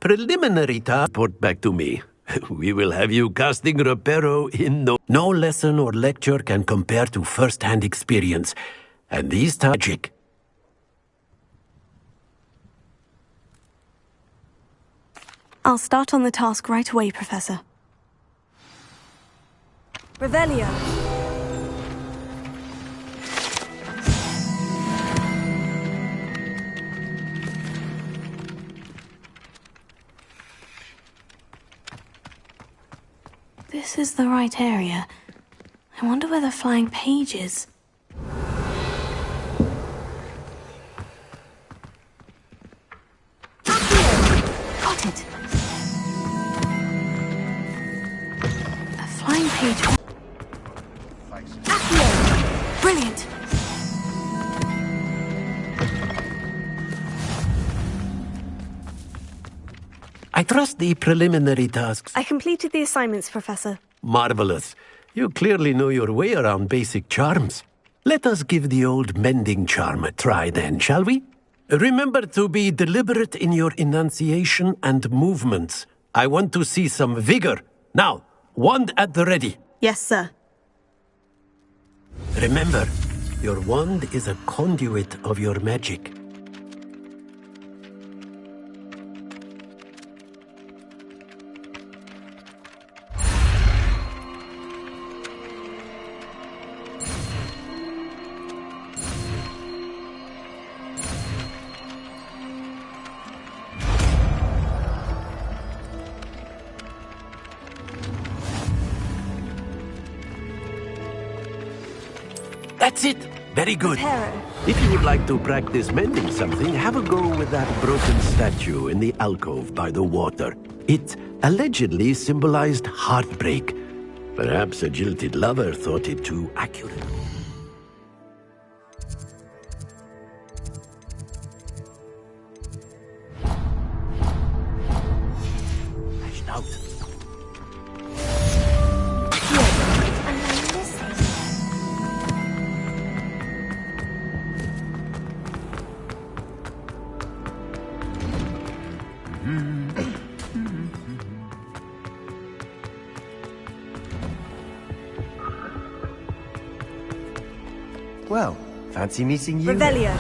preliminary task. Report back to me. We will have you casting Reparo in no lesson or lecture can compare to first-hand experience. And these magic. I'll start on the task right away, Professor. Revelio. This is the right area. I wonder where the flying page is. Got it. A flying page. Accio! Brilliant. I trust the preliminary tasks. I completed the assignments, Professor. Marvelous. You clearly know your way around basic charms. Let us give the old mending charm a try then, shall we? Remember to be deliberate in your enunciation and movements. I want to see some vigor. Now, wand at the ready. Yes, sir. Remember, your wand is a conduit of your magic. That's it! Very good. Reparo. If you would like to practice mending something, have a go with that broken statue in the alcove by the water. It allegedly symbolized heartbreak. Perhaps a jilted lover thought it too accurate. Lashed out. Well, fancy meeting you. Revelio.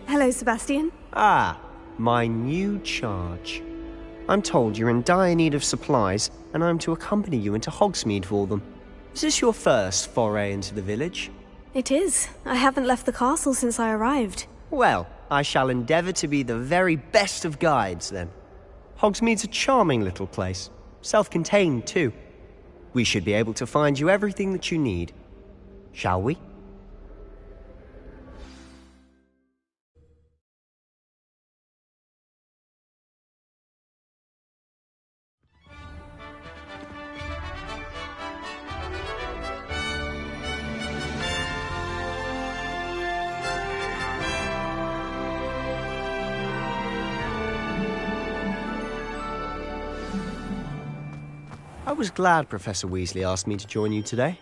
Hello, Sebastian. Ah, my new charge. I'm told you're in dire need of supplies, and I'm to accompany you into Hogsmeade for them. Is this your first foray into the village? It is. I haven't left the castle since I arrived. Well, I shall endeavour to be the very best of guides, then. Hogsmeade's a charming little place. Self-contained, too. We should be able to find you everything that you need. Shall we? I was glad Professor Weasley asked me to join you today.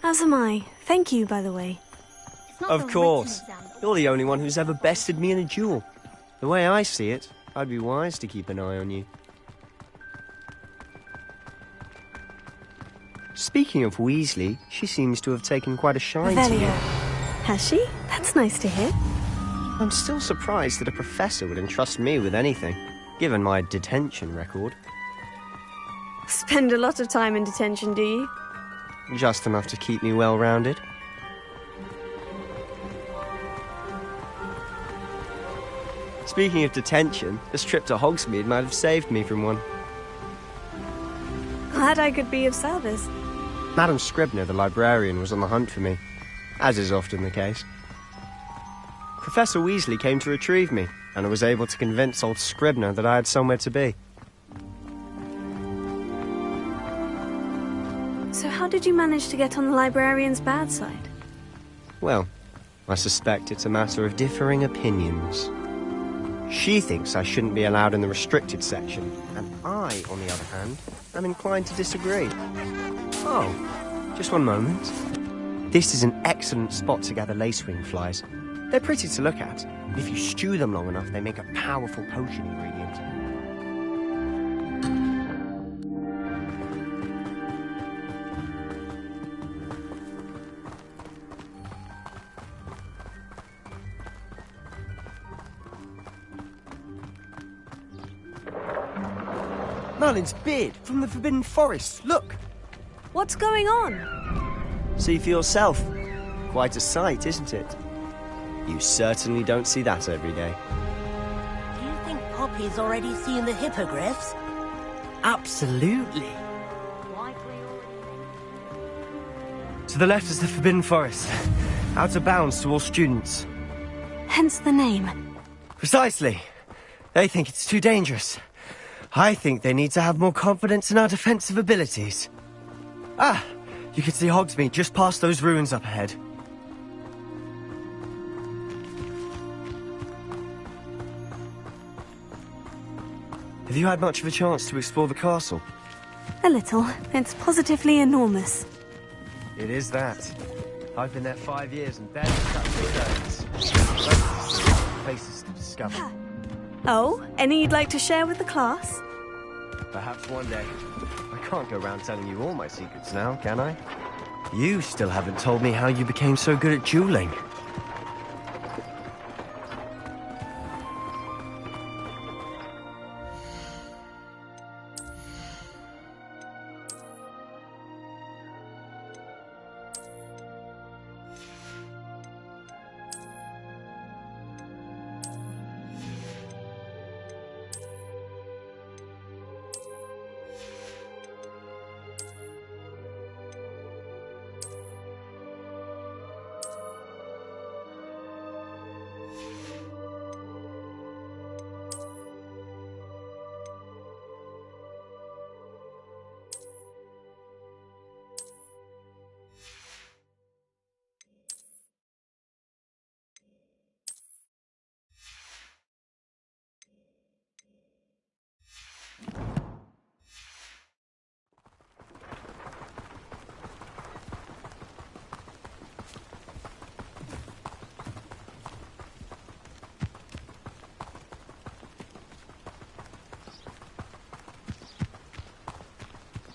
As am I. Thank you, by the way. Of course. You're the only one who's ever bested me in a duel. The way I see it, I'd be wise to keep an eye on you. Speaking of Weasley, she seems to have taken quite a shine to you. Has she? That's nice to hear. I'm still surprised that a professor would entrust me with anything, given my detention record. Spend a lot of time in detention, do you? Just enough to keep me well-rounded. Speaking of detention, this trip to Hogsmeade might have saved me from one. Glad I could be of service. Madam Scribner, the librarian, was on the hunt for me, as is often the case. Professor Weasley came to retrieve me, and I was able to convince old Scribner that I had somewhere to be. So how did you manage to get on the librarian's bad side? Well, I suspect it's a matter of differing opinions. She thinks I shouldn't be allowed in the restricted section, and I, on the other hand, am inclined to disagree. Oh, just one moment. This is an excellent spot to gather lacewing flies. They're pretty to look at. If you stew them long enough, they make a powerful potion ingredient. Merlin's beard from the Forbidden Forest. Look! What's going on? See for yourself. Quite a sight, isn't it? You certainly don't see that every day. Do you think Poppy's already seen the hippogriffs? Absolutely. To the left is the Forbidden Forest. Out of bounds to all students. Hence the name. Precisely. They think it's too dangerous. I think they need to have more confidence in our defensive abilities. Ah, you can see Hogsmeade just past those ruins up ahead. Have you had much of a chance to explore the castle? A little. It's positively enormous. It is that. I've been there 5 years and barely touched the surface. Places to discover. Oh, any you'd like to share with the class? Perhaps one day. I can't go around telling you all my secrets now, can I? You still haven't told me how you became so good at dueling.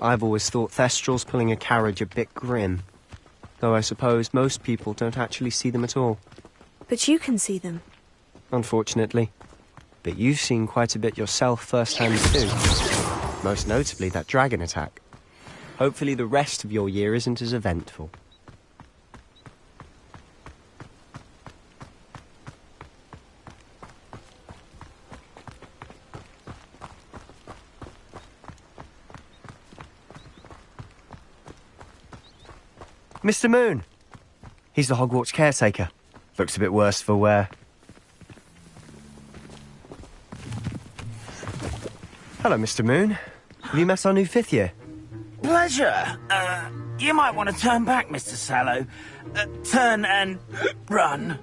I've always thought Thestrals pulling a carriage a bit grim. Though I suppose most people don't actually see them at all. But you can see them. Unfortunately. But you've seen quite a bit yourself firsthand too. Most notably that dragon attack. Hopefully the rest of your year isn't as eventful. Mr. Moon! He's the Hogwarts caretaker. Looks a bit worse for wear. Hello, Mr. Moon. Have you met our new 5th year? Pleasure. You might want to turn back, Mr. Sallow. Turn and run.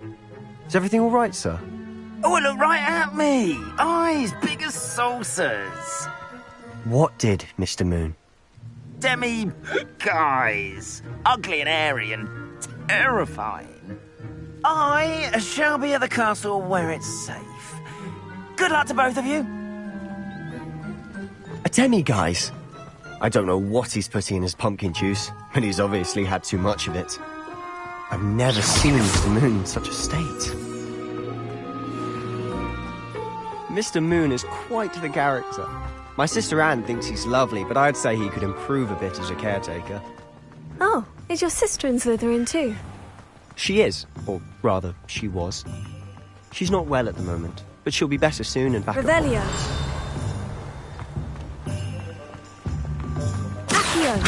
Is everything all right, sir? Oh, look right at me. Eyes big as saucers. What did, Mr. Moon? Guys. Ugly and hairy and terrifying. I shall be at the castle where it's safe. Good luck to both of you. A demi-guise? I don't know what he's putting in his pumpkin juice, but he's obviously had too much of it. I've never seen Mr. Moon in such a state. Mr. Moon is quite the character. My sister Anne thinks he's lovely, but I'd say he could improve a bit as a caretaker. Oh, is your sister in Slytherin too? She is, or rather, she was. She's not well at the moment, but she'll be better soon and back at Revelio. Accio.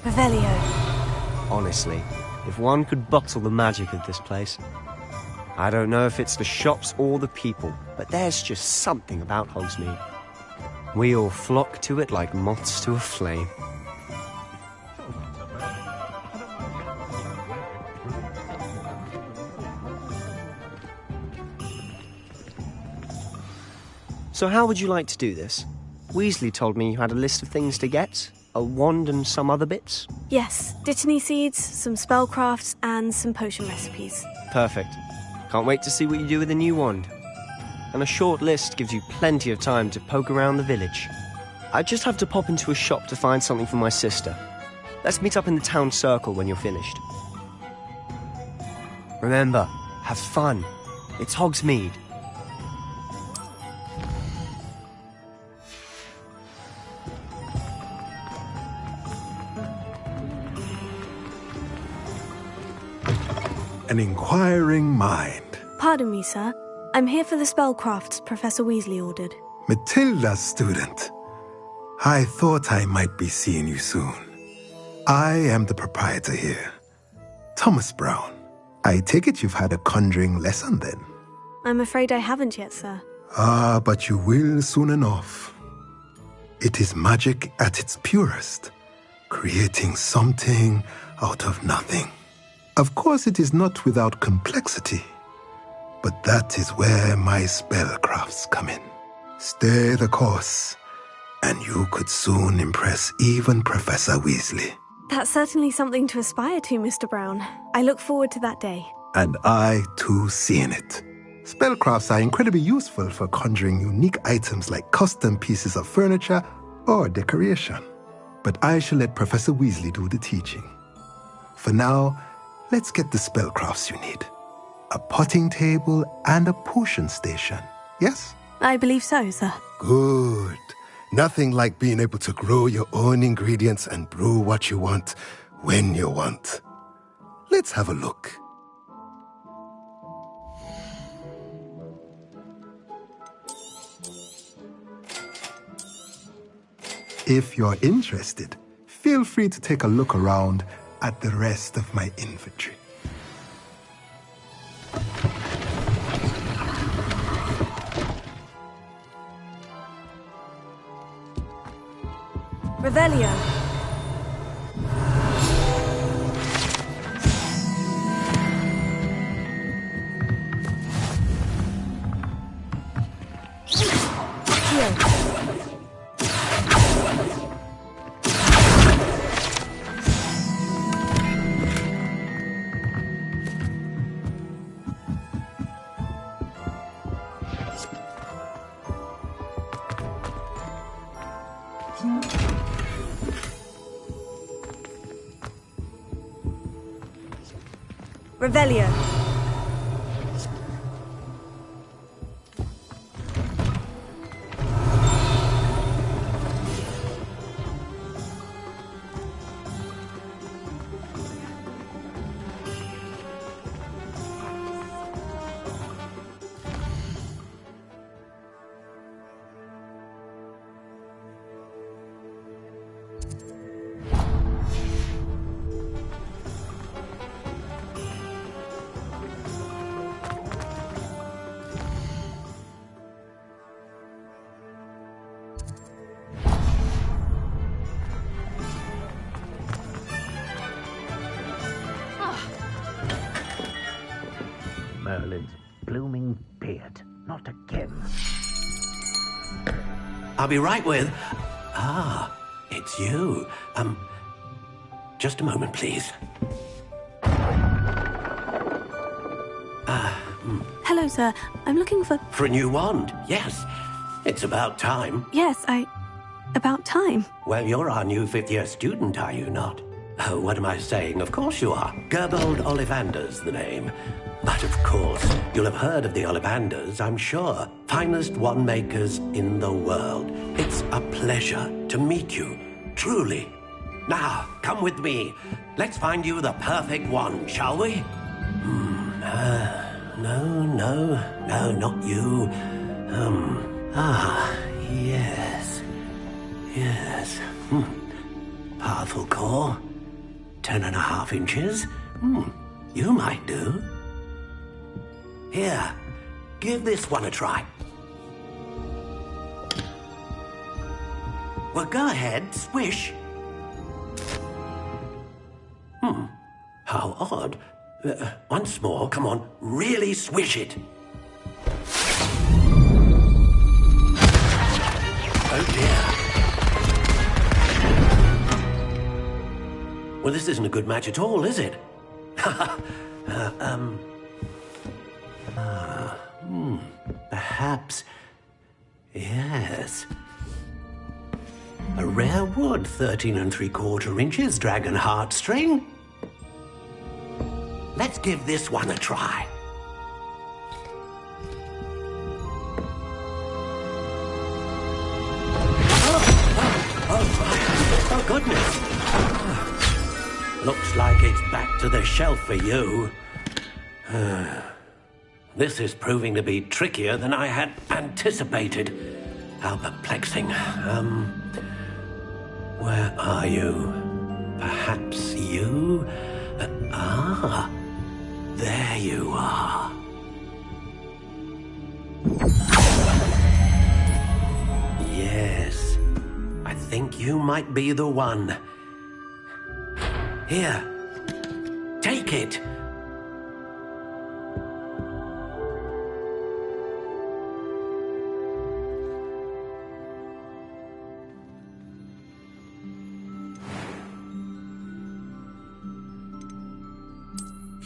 Revelio. Honestly, if one could bottle the magic of this place, I don't know if it's the shops or the people, but there's just something about Hogsmeade. We all flock to it like moths to a flame. So how would you like to do this? Weasley told me you had a list of things to get. A wand and some other bits? Yes, Dittany seeds, some spellcrafts, and some potion recipes. Perfect. Can't wait to see what you do with the new wand. And a short list gives you plenty of time to poke around the village. I just have to pop into a shop to find something for my sister. Let's meet up in the town circle when you're finished. Remember, have fun. It's Hogsmeade. An inquiring mind. Pardon me, sir. I'm here for the spellcrafts Professor Weasley ordered. Matilda's student. I thought I might be seeing you soon. I am the proprietor here, Thomas Brown. I take it you've had a conjuring lesson then? I'm afraid I haven't yet, sir. Ah, but you will soon enough. It is magic at its purest, creating something out of nothing. Of course, it is not without complexity, but that is where my spellcrafts come in. Stay the course, and you could soon impress even Professor Weasley. That's certainly something to aspire to, Mr. Brown. I look forward to that day. And I, too, seeing it. Spellcrafts are incredibly useful for conjuring unique items like custom pieces of furniture or decoration. But I shall let Professor Weasley do the teaching. For now, let's get the spellcrafts you need. A potting table and a potion station, yes? I believe so, sir. Good. Nothing like being able to grow your own ingredients and brew what you want when you want. Let's have a look. If you're interested, feel free to take a look around at the rest of my inventory. Revelio. Revelio. Merlin's blooming beard. Not again. I'll be right with... Ah, it's you. Just a moment, please. Hello, sir. I'm looking for... For a new wand, yes. It's about time. Yes, about time. Well, you're our new fifth-year student, are you not? Oh, what am I saying? Of course you are. Gerbold Ollivander's the name. But of course, you'll have heard of the Ollivanders, I'm sure. Finest wand makers in the world. It's a pleasure to meet you, truly. Now, come with me. Let's find you the perfect wand, shall we? No, not you. Yes. Powerful core. 10.5 inches. You might do. Here, give this one a try. Well, go ahead, swish. How odd. Once more, come on, really swish it. Oh dear. Well, this isn't a good match at all, is it? Perhaps. Yes. A rare wood, 13 3/4 inches, dragon heartstring. Let's give this one a try. Oh, goodness. Looks like it's back to the shelf for you. This is proving to be trickier than I had anticipated. How perplexing. Where are you? Perhaps you? There you are. Yes, I think you might be the one. Here, take it.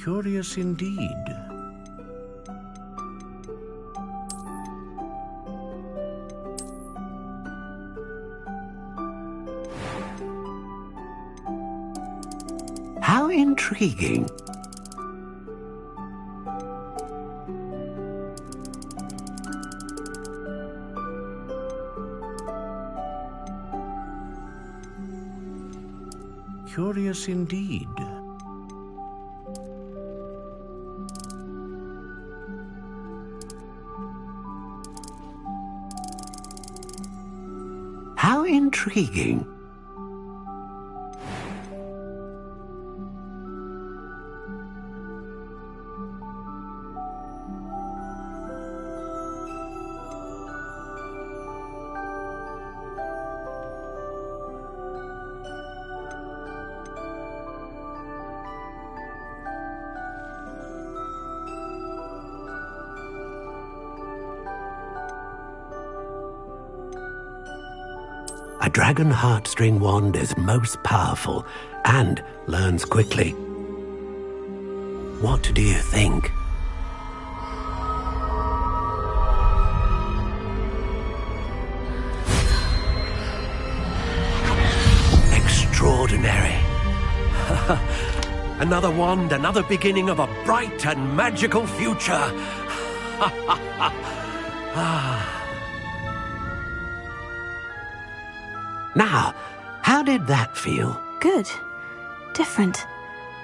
Curious indeed. How intriguing. Curious indeed. How intriguing. A dragon heartstring wand is most powerful and learns quickly. What do you think? Extraordinary. Another wand, another beginning of a bright and magical future. Now, how did that feel? Good. Different.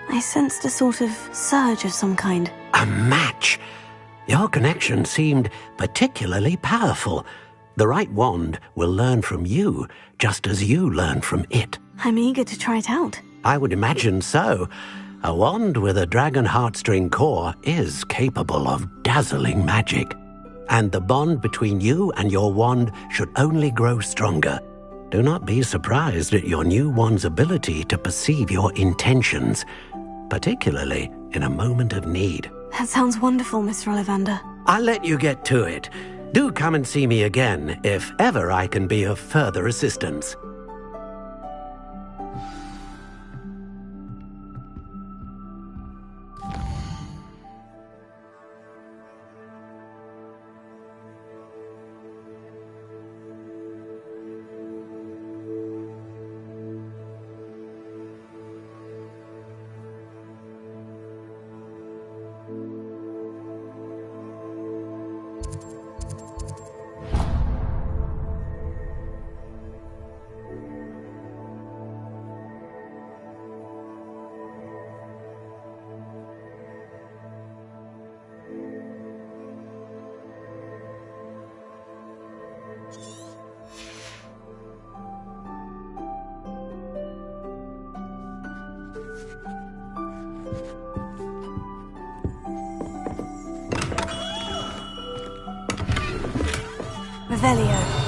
I sensed a sort of surge of some kind. A match. Your connection seemed particularly powerful. The right wand will learn from you, just as you learn from it. I'm eager to try it out. I would imagine so. A wand with a dragon heartstring core is capable of dazzling magic. And the bond between you and your wand should only grow stronger. Do not be surprised at your new wand's ability to perceive your intentions, particularly in a moment of need. That sounds wonderful, Mr. Ollivander. I'll let you get to it. Do come and see me again if ever I can be of further assistance. Revelio.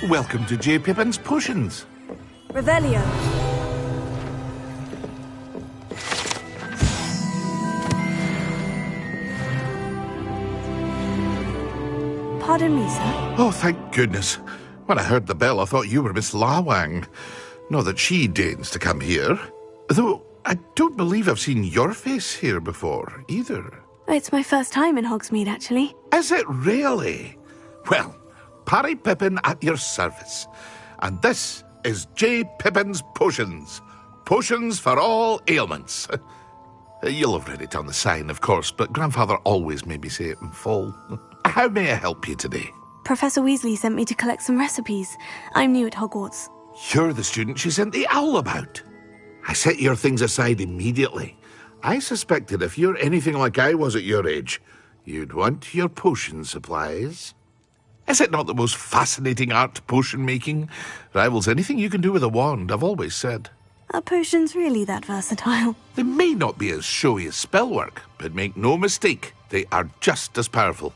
Welcome to J. Pippin's Potions. Revelio. Pardon me, sir. Oh, thank goodness. When I heard the bell, I thought you were Miss Lawang. Not that she deigns to come here. Though I don't believe I've seen your face here before, either. It's my first time in Hogsmeade, actually. Is it really? Well, Parry Pippin at your service. And this is J. Pippin's Potions. Potions for all ailments. You'll have read it on the sign, of course, but Grandfather always made me say it in full. How may I help you today? Professor Weasley sent me to collect some recipes. I'm new at Hogwarts. You're the student she sent the owl about. I set your things aside immediately. I suspected if you're anything like I was at your age, you'd want your potion supplies. Is it not the most fascinating art, potion making? Rivals anything you can do with a wand, I've always said. Are potions really that versatile? They may not be as showy as spellwork, but make no mistake, they are just as powerful.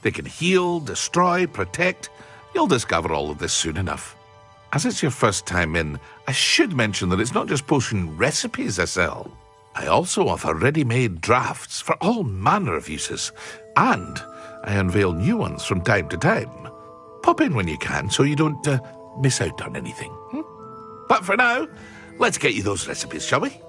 They can heal, destroy, protect. You'll discover all of this soon enough. As it's your first time in, I should mention that it's not just potion recipes I sell. I also offer ready-made drafts for all manner of uses, and I unveil new ones from time to time. Pop in when you can so you don't miss out on anything. But for now, let's get you those recipes, shall we?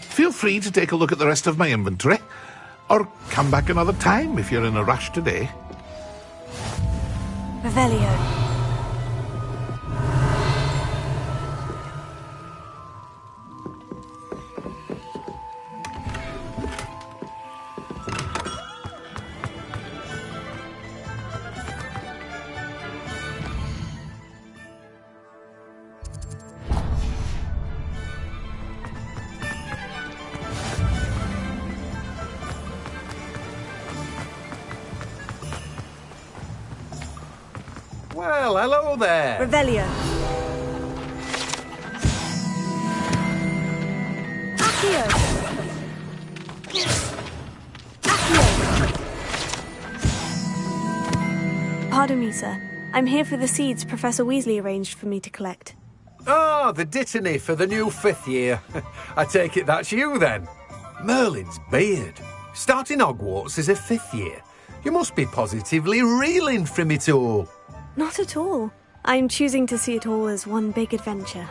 Feel free to take a look at the rest of my inventory, or come back another time if you're in a rush today. Revelio. Well, hello there. Revelio. Accio. Accio. Pardon me, sir. I'm here for the seeds Professor Weasley arranged for me to collect. Ah, the dittany for the new 5th year. I take it that's you, then. Merlin's beard. Starting Hogwarts as a 5th year. You must be positively reeling from it all. Not at all. I'm choosing to see it all as one big adventure.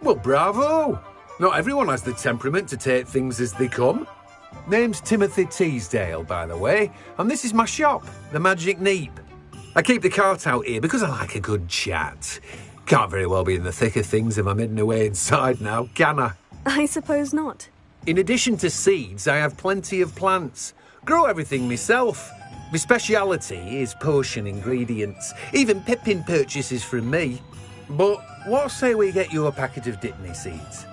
Well, bravo. Not everyone has the temperament to take things as they come. Name's Timothy Teasdale, by the way, and this is my shop, the Magic Neep. I keep the cart out here because I like a good chat. Can't very well be in the thick of things if I'm hidden away inside now, can I? I suppose not. In addition to seeds, I have plenty of plants. Grow everything myself. My speciality is potion ingredients. Even Pippin purchases from me. But what say we get you a packet of dittany seeds?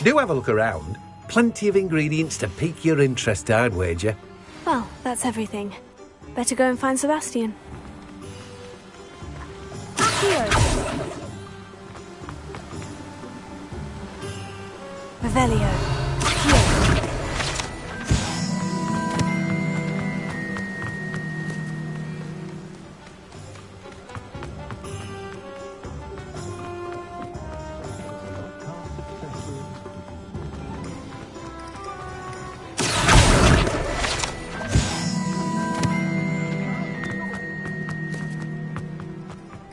Do have a look around. Plenty of ingredients to pique your interest, I'd wager. Well, that's everything. Better go and find Sebastian. Accio. Revelio. Accio.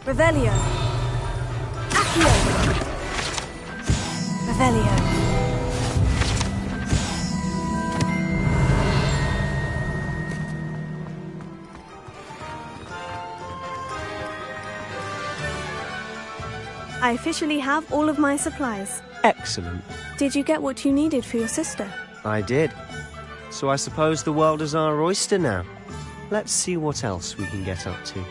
Revelio. Accio. Revelio. I officially have all of my supplies. Excellent. Did you get what you needed for your sister? I did. So I suppose the world is our oyster now. Let's see what else we can get up to.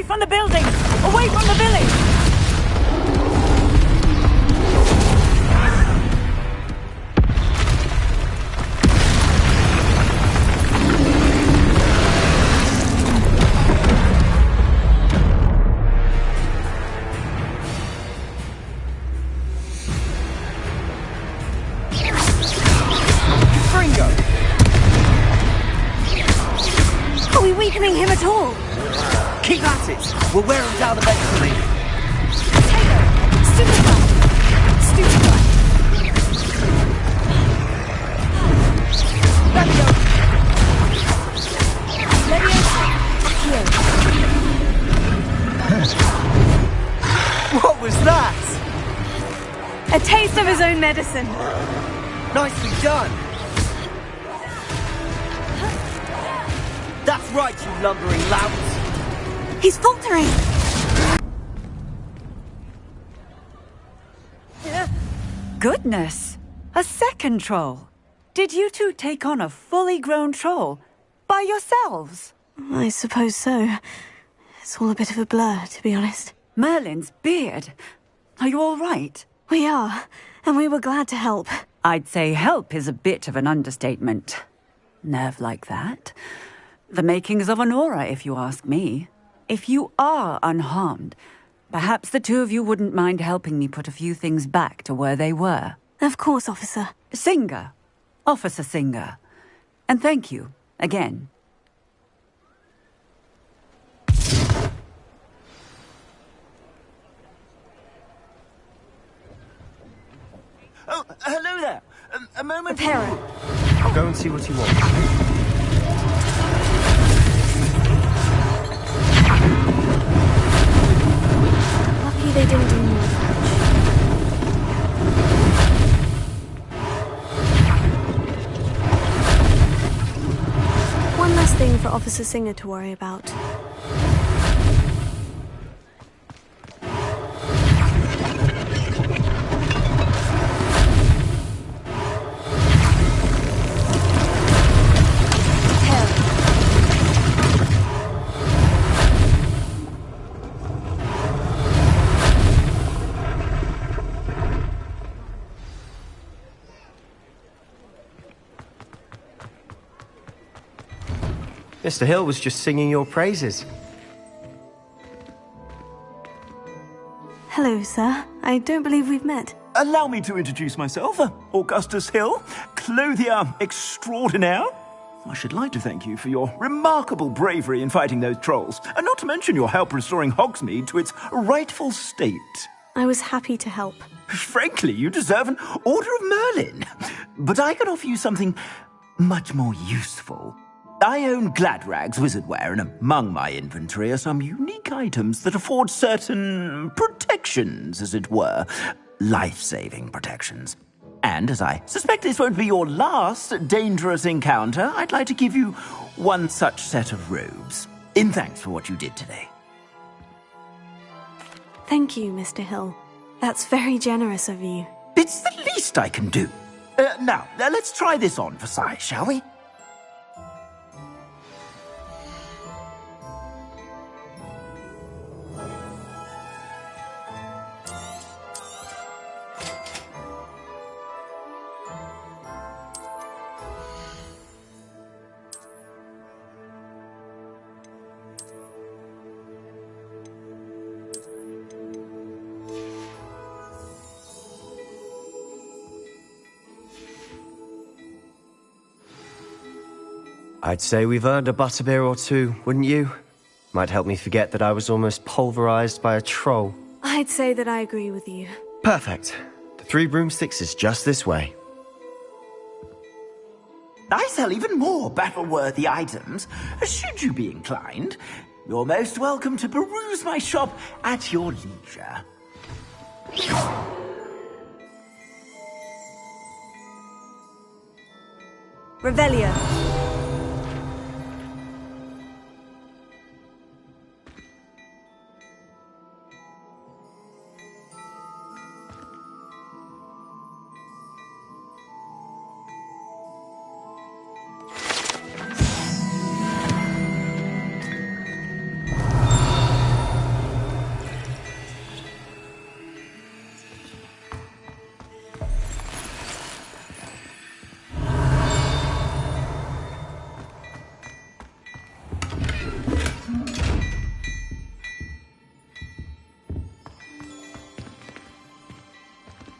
From the building! Away from the village! Fringo! Are we weakening him at all? Keep at it! We'll wear him down eventually. Taylor! Stupefy! Stupefy! Levio! Levio! Accio! What was that? A taste of his own medicine. Nicely done. That's right, you lumbering louts. He's faltering! Goodness! A second troll! Did you two take on a fully grown troll? By yourselves? I suppose so. It's all a bit of a blur, to be honest. Merlin's beard! Are you all right? We are, and we were glad to help. I'd say help is a bit of an understatement. Nerve like that. The makings of an aura, if you ask me. If you are unharmed, perhaps the two of you wouldn't mind helping me put a few things back to where they were. Of course, officer. Singer. Officer Singer. And thank you, again. Oh, hello there. A moment. Terra. I'll go and see what you want. Lucky they didn't do more damage. One less thing for Officer Singer to worry about. Mr. Hill was just singing your praises. Hello, sir. I don't believe we've met. Allow me to introduce myself, Augustus Hill, clothier extraordinaire. I should like to thank you for your remarkable bravery in fighting those trolls, and not to mention your help restoring Hogsmeade to its rightful state. I was happy to help. Frankly, you deserve an Order of Merlin. But I can offer you something much more useful. I own Gladrag's wizardware, and among my inventory are some unique items that afford certain protections, as it were. Life-saving protections. And as I suspect this won't be your last dangerous encounter, I'd like to give you one such set of robes, in thanks for what you did today. Thank you, Mr. Hill. That's very generous of you. It's the least I can do. Now, let's try this on for size, shall we? I'd say we've earned a butterbeer or two, wouldn't you? Might help me forget that I was almost pulverized by a troll. I'd say that I agree with you. Perfect. The Three Broomsticks is just this way. I sell even more battle-worthy items, should you be inclined. You're most welcome to peruse my shop at your leisure. Revelio.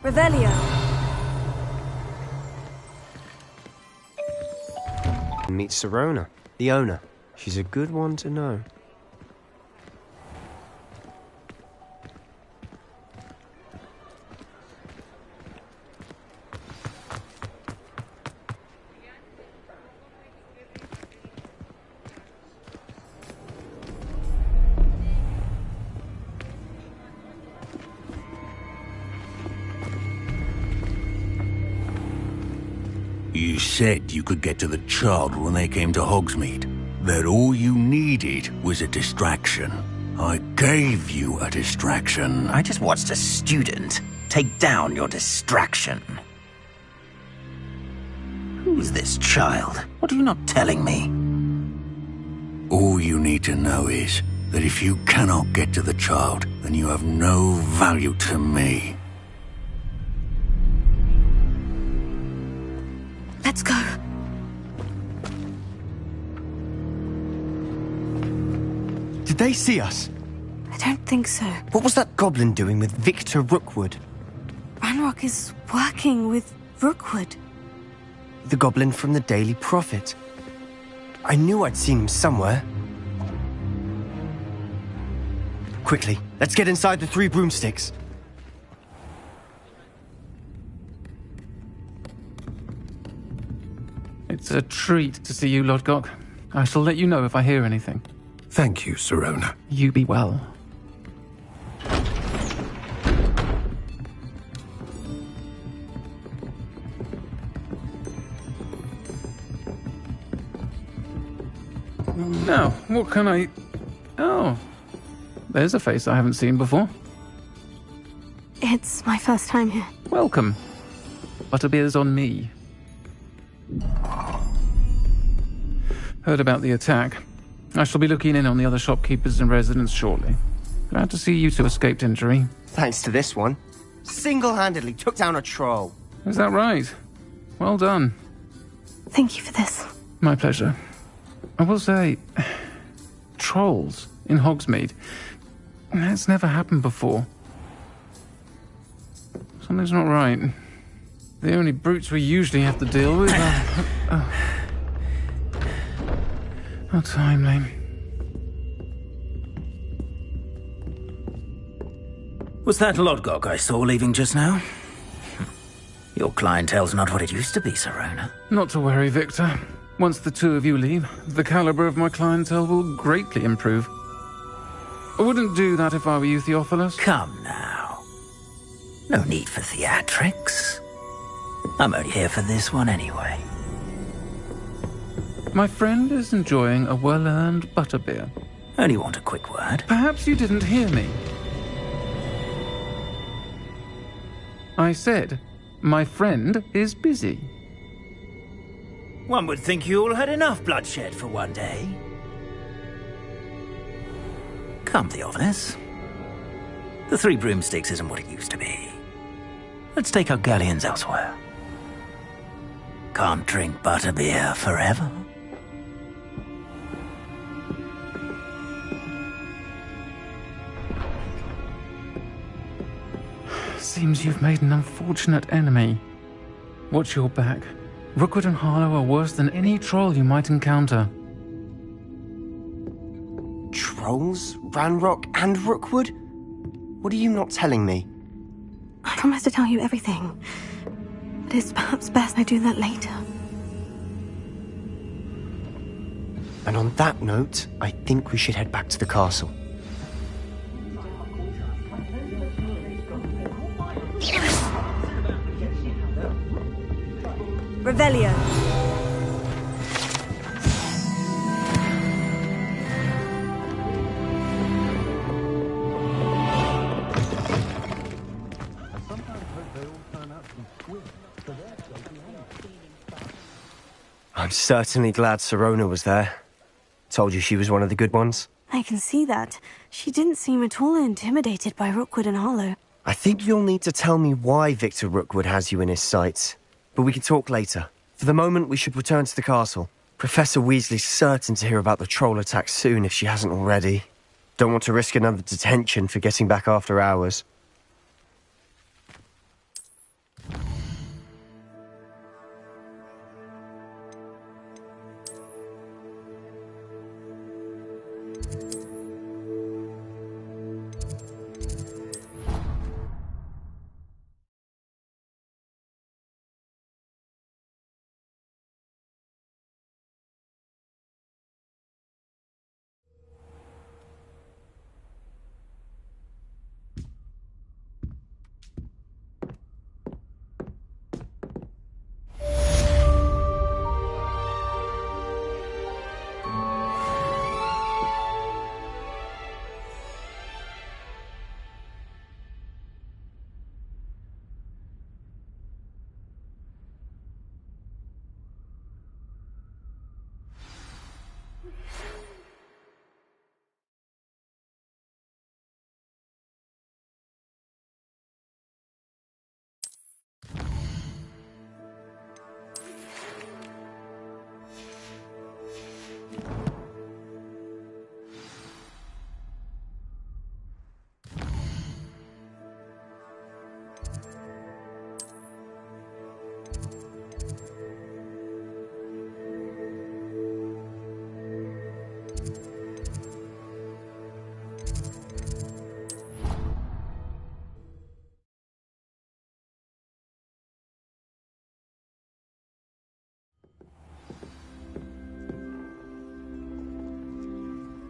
Revelio. Meet Sirona, the owner. She's a good one to know. You said you could get to the child when they came to Hogsmeade. That all you needed was a distraction. I gave you a distraction. I just watched a student take down your distraction. Who's this child? What are you not telling me? All you need to know is that if you cannot get to the child, then you have no value to me. Let's go. Did they see us? I don't think so. What was that goblin doing with Victor Rookwood? Ranrock is working with Rookwood. The goblin from the Daily Prophet. I knew I'd seen him somewhere. Quickly, let's get inside the Three Broomsticks. It's a treat to see you, Lodgok. I shall let you know if I hear anything. Thank you, Sirona. You be well. Now, what can I... Oh, there's a face I haven't seen before. It's my first time here. Welcome. Butterbeer's on me. Heard about the attack. I shall be looking in on the other shopkeepers and residents shortly. Glad to see you two escaped injury. Thanks to this one. Single-handedly took down a troll. Is that right? Well done. Thank you for this. My pleasure. I will say, trolls in Hogsmeade. That's never happened before. Something's not right. The only brutes we usually have to deal with are... How timely. Was that Lodgok I saw leaving just now? Your clientele's not what it used to be, Sirona. Not to worry, Victor. Once the two of you leave, the caliber of my clientele will greatly improve. I wouldn't do that if I were you, Theophilus. Come now. No need for theatrics. I'm only here for this one anyway. My friend is enjoying a well-earned butterbeer. Only want a quick word. Perhaps you didn't hear me. I said, my friend is busy. One would think you all had enough bloodshed for one day. Come, Theophilus. The Three Broomsticks isn't what it used to be. Let's take our galleons elsewhere. Can't drink butterbeer forever. Seems you've made an unfortunate enemy. Watch your back. Rookwood and Harlow are worse than any troll you might encounter. Trolls? Ranrock and Rookwood? What are you not telling me? I promise to tell you everything. But it's perhaps best I do that later. And on that note, I think we should head back to the castle. Revelio. I'm certainly glad Sirona was there. Told you she was one of the good ones. I can see that. She didn't seem at all intimidated by Rookwood and Harlow. I think you'll need to tell me why Victor Rookwood has you in his sights. But we can talk later. For the moment, we should return to the castle. Professor Weasley's certain to hear about the troll attack soon if she hasn't already. Don't want to risk another detention for getting back after hours.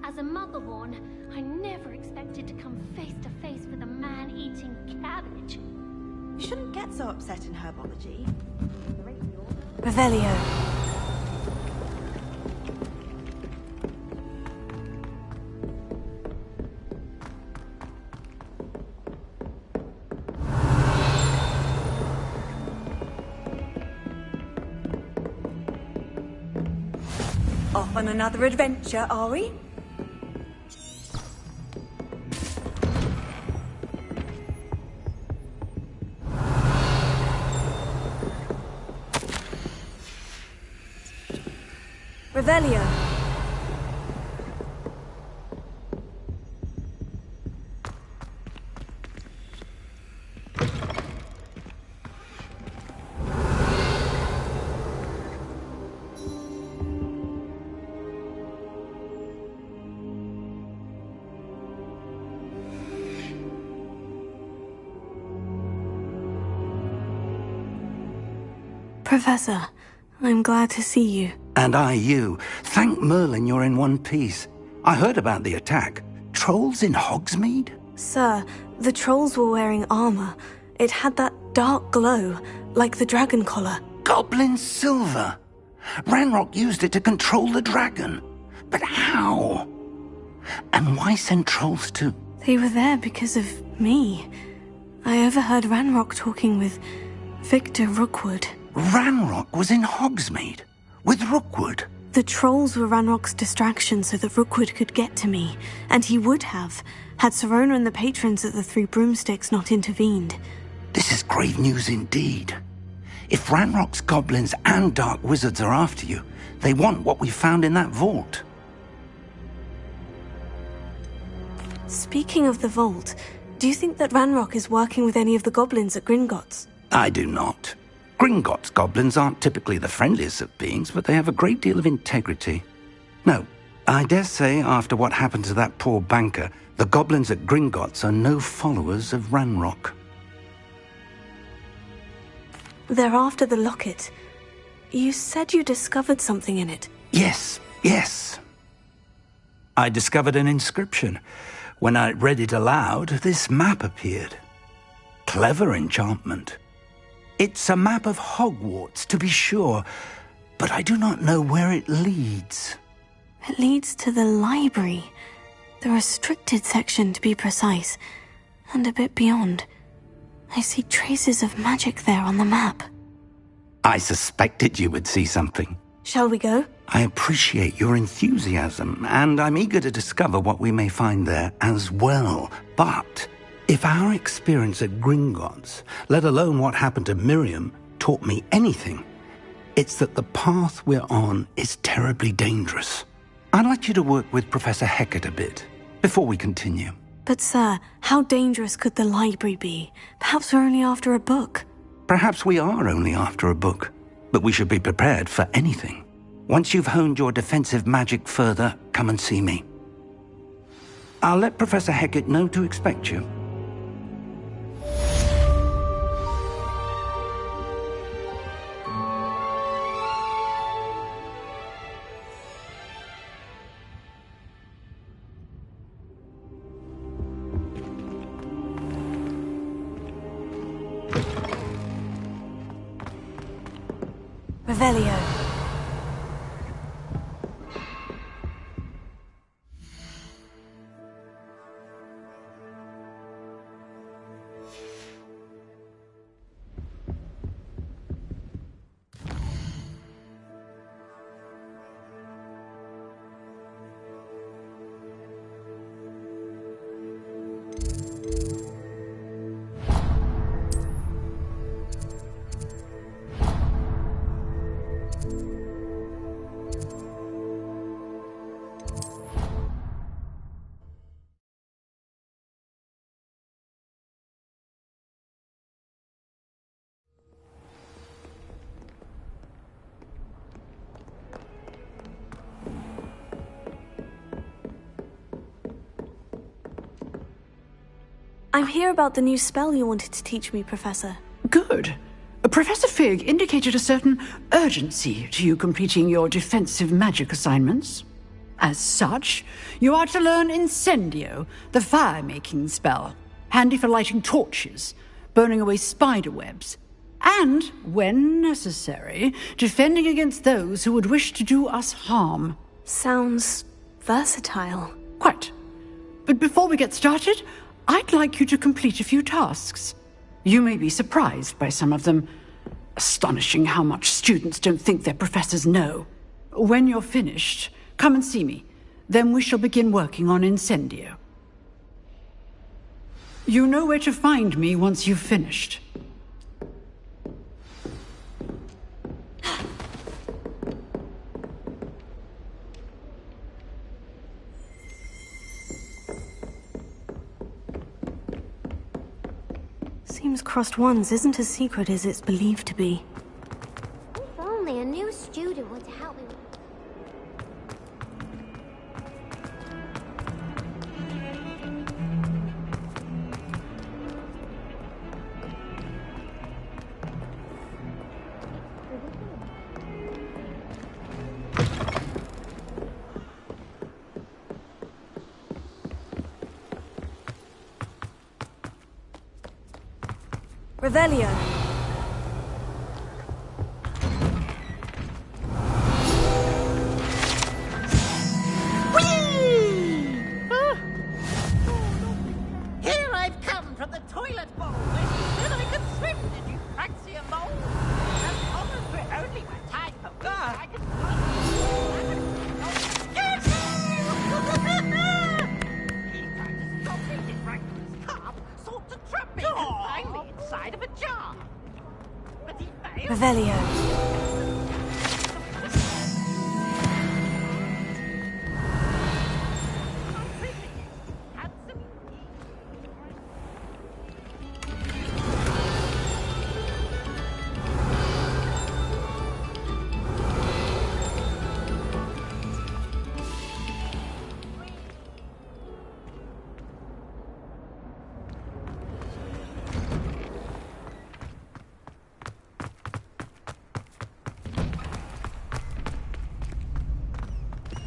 As a motherborn, I never expected to come face to face with a man eating cabbage. You shouldn't get so upset in herbology. Revelio. Off on another adventure, are we? Revelio. Professor, I'm glad to see you. And I you. Thank Merlin you're in one piece. I heard about the attack. Trolls in Hogsmeade? Sir, the trolls were wearing armor. It had that dark glow, like the dragon collar. Goblin silver! Ranrock used it to control the dragon. But how? And why send trolls too? They were there because of me. I overheard Ranrock talking with Victor Rookwood. Ranrock was in Hogsmeade? With Rookwood? The trolls were Ranrock's distraction so that Rookwood could get to me. And he would have, had Sirona and the patrons at the Three Broomsticks not intervened. This is grave news indeed. If Ranrock's goblins and dark wizards are after you, they want what we found in that vault. Speaking of the vault, do you think that Ranrock is working with any of the goblins at Gringotts? I do not. Gringotts goblins aren't typically the friendliest of beings, but they have a great deal of integrity. No, I dare say after what happened to that poor banker, the goblins at Gringotts are no followers of Ranrock. They're after the locket. You said you discovered something in it. Yes. I discovered an inscription. When I read it aloud, this map appeared. Clever enchantment. It's a map of Hogwarts, to be sure, but I do not know where it leads. It leads to the library. The restricted section, to be precise. And a bit beyond. I see traces of magic there on the map. I suspected you would see something. Shall we go? I appreciate your enthusiasm, and I'm eager to discover what we may find there as well. But if our experience at Gringotts, let alone what happened to Miriam, taught me anything, it's that the path we're on is terribly dangerous. I'd like you to work with Professor Hecat a bit before we continue. But sir, how dangerous could the library be? Perhaps we're only after a book. Perhaps we are only after a book, but we should be prepared for anything. Once you've honed your defensive magic further, come and see me. I'll let Professor Hecat know to expect you. Revelio. I'm here about the new spell you wanted to teach me, Professor. Good. Professor Fig indicated a certain urgency to you completing your defensive magic assignments. As such, you are to learn Incendio, the fire-making spell, handy for lighting torches, burning away spider webs, and, when necessary, defending against those who would wish to do us harm. Sounds versatile. Quite. But before we get started, I'd like you to complete a few tasks. You may be surprised by some of them. Astonishing how much students don't think their professors know. When you're finished, come and see me. Then we shall begin working on Incendio. You know where to find me once you've finished. Seems crossed ones isn't as secret as it's believed to be. If only a new student would help me. Revelio. Here I've come from the toilet bowl where you said I could swim. Did you fancy a mole? As long as we're only my time for weeks, I can Get He tried to stop me, his reckless carp sought to trap me and find me inside of a jar. But he failed. Revelio.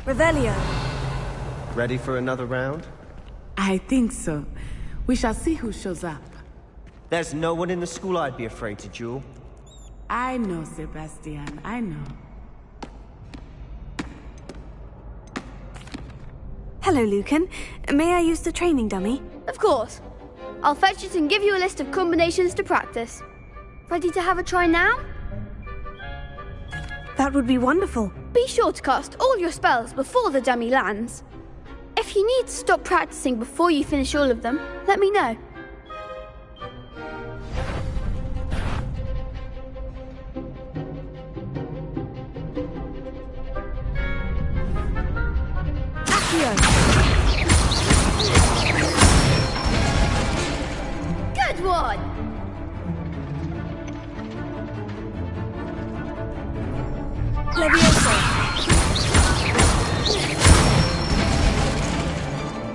Revelio. Ready for another round? I think so. We shall see who shows up. There's no one in the school I'd be afraid to duel. I know, Sebastian, I know. Hello, Lucan. May I use the training dummy? Of course. I'll fetch it and give you a list of combinations to practice. Ready to have a try now? That would be wonderful. Be sure to cast all your spells before the dummy lands. If you need to stop practicing before you finish all of them, let me know. Good one! Levioso.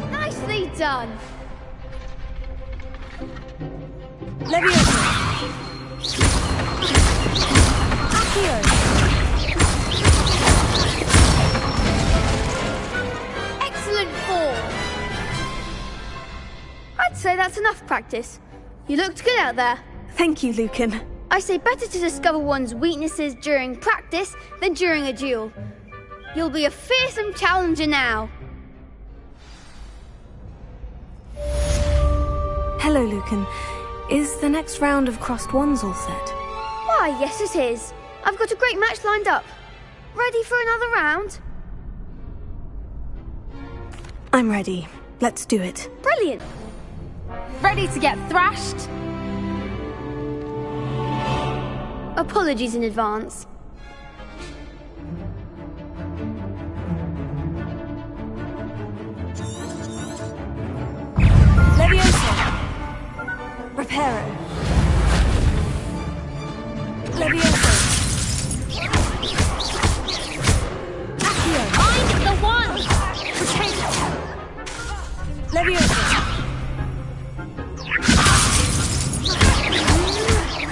Nicely done! Levioso. Accio. Excellent form! I'd say that's enough practice. You looked good out there. Thank you, Lucan. I say better to discover one's weaknesses during practice than during a duel. You'll be a fearsome challenger now. Hello, Lucan. Is the next round of crossed wands all set? Why, yes it is. I've got a great match lined up. Ready for another round? I'm ready. Let's do it. Brilliant. Ready to get thrashed? Apologies in advance. Levioso. Reparo. Levioso. Accio. I'm the one! Potato. Levioso.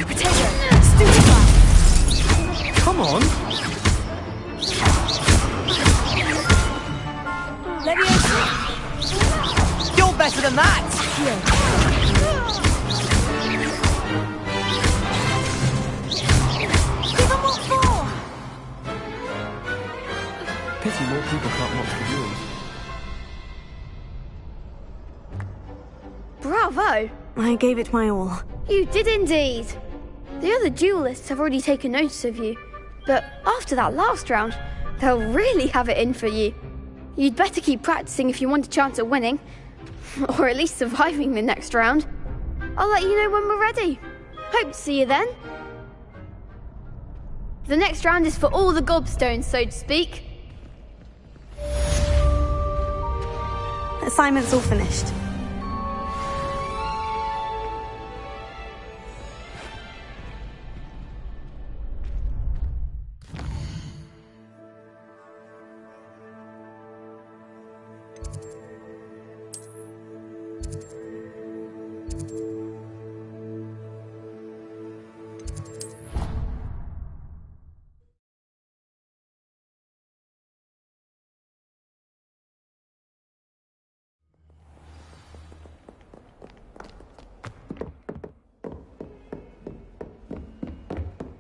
Potato. Stupefy. Come on! Levioso. You're better than that! Give them what for? Pity more people can't watch the duels. Bravo! I gave it my all. You did indeed. The other duelists have already taken notice of you, but after that last round, they'll really have it in for you. You'd better keep practicing if you want a chance at winning, or at least surviving the next round. I'll let you know when we're ready. Hope to see you then. The next round is for all the gobstones, so to speak. Assignment's all finished.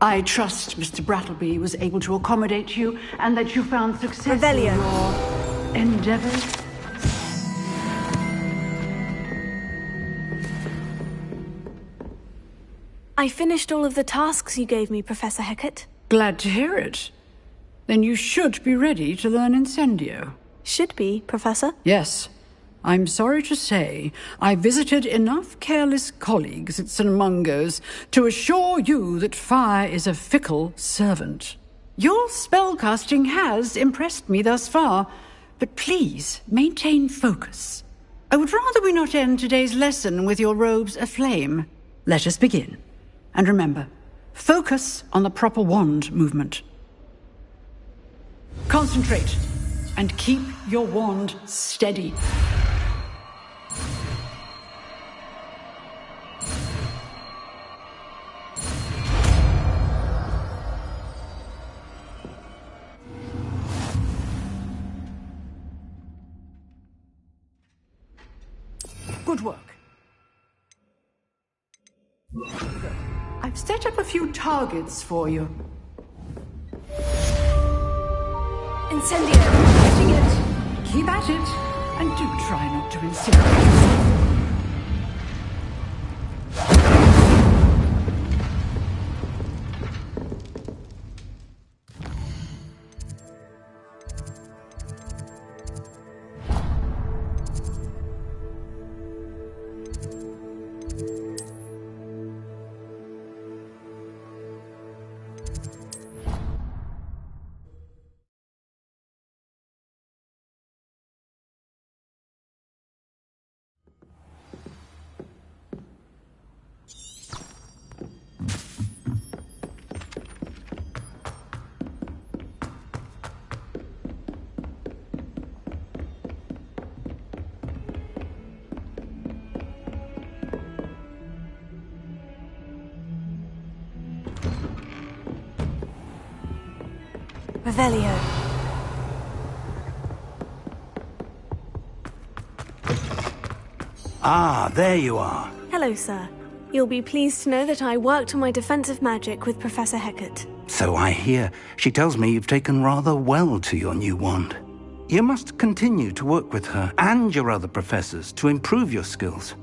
I trust Mr. Brattleby was able to accommodate you and that you found success in your endeavors. I finished all of the tasks you gave me, Professor Hecat. Glad to hear it. Then you should be ready to learn Incendio. Should be, Professor? Yes. I'm sorry to say I visited enough careless colleagues at St. Mungo's to assure you that fire is a fickle servant. Your spellcasting has impressed me thus far, but please maintain focus. I would rather we not end today's lesson with your robes aflame. Let us begin. And remember, focus on the proper wand movement. Concentrate and keep your wand steady. Good work. I've set up a few targets for you. Incendio! Getting it! Keep at it, and do try not to incinerate yourself. Revelio. Ah, there you are. Hello, sir. You'll be pleased to know that I worked on my defensive magic with Professor Hecat. So I hear. She tells me you've taken rather well to your new wand. You must continue to work with her and your other professors to improve your skills.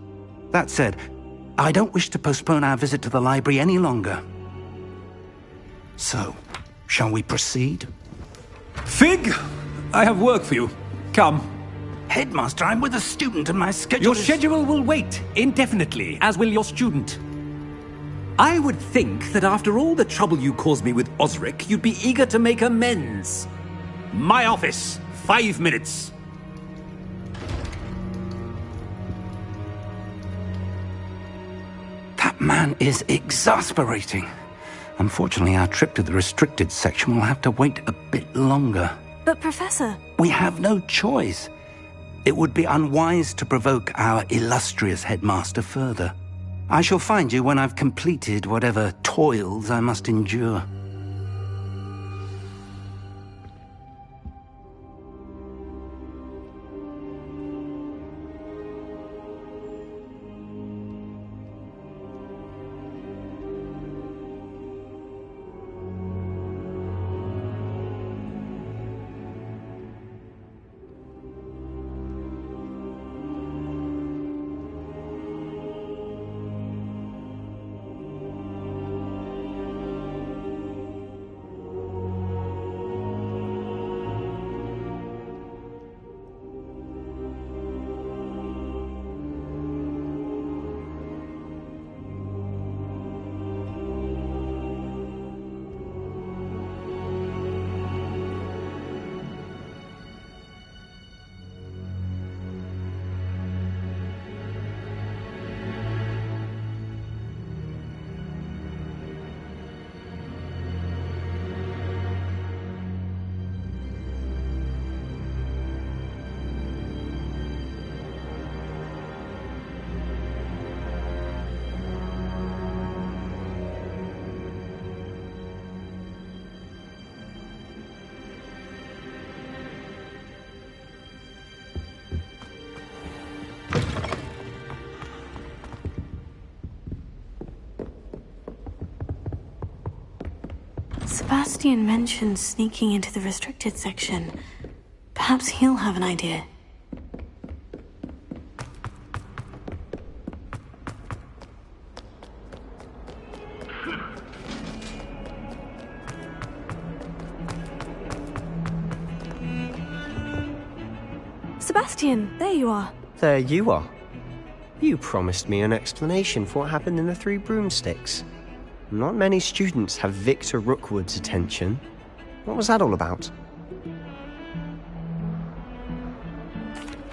That said, I don't wish to postpone our visit to the library any longer. So, shall we proceed? Fig! I have work for you. Come. Headmaster, I'm with a student and my schedule Your schedule will wait indefinitely, as will your student. I would think that after all the trouble you caused me with Osric, you'd be eager to make amends. My office, 5 minutes. That man is exasperating. Unfortunately, our trip to the restricted section will have to wait a bit longer. But, Professor... We have no choice. It would be unwise to provoke our illustrious headmaster further. I shall find you when I've completed whatever toils I must endure. Sebastian mentioned sneaking into the restricted section. Perhaps he'll have an idea. Sebastian, there you are. There you are. You promised me an explanation for what happened in the Three Broomsticks. Not many students have Victor Rookwood's attention. What was that all about?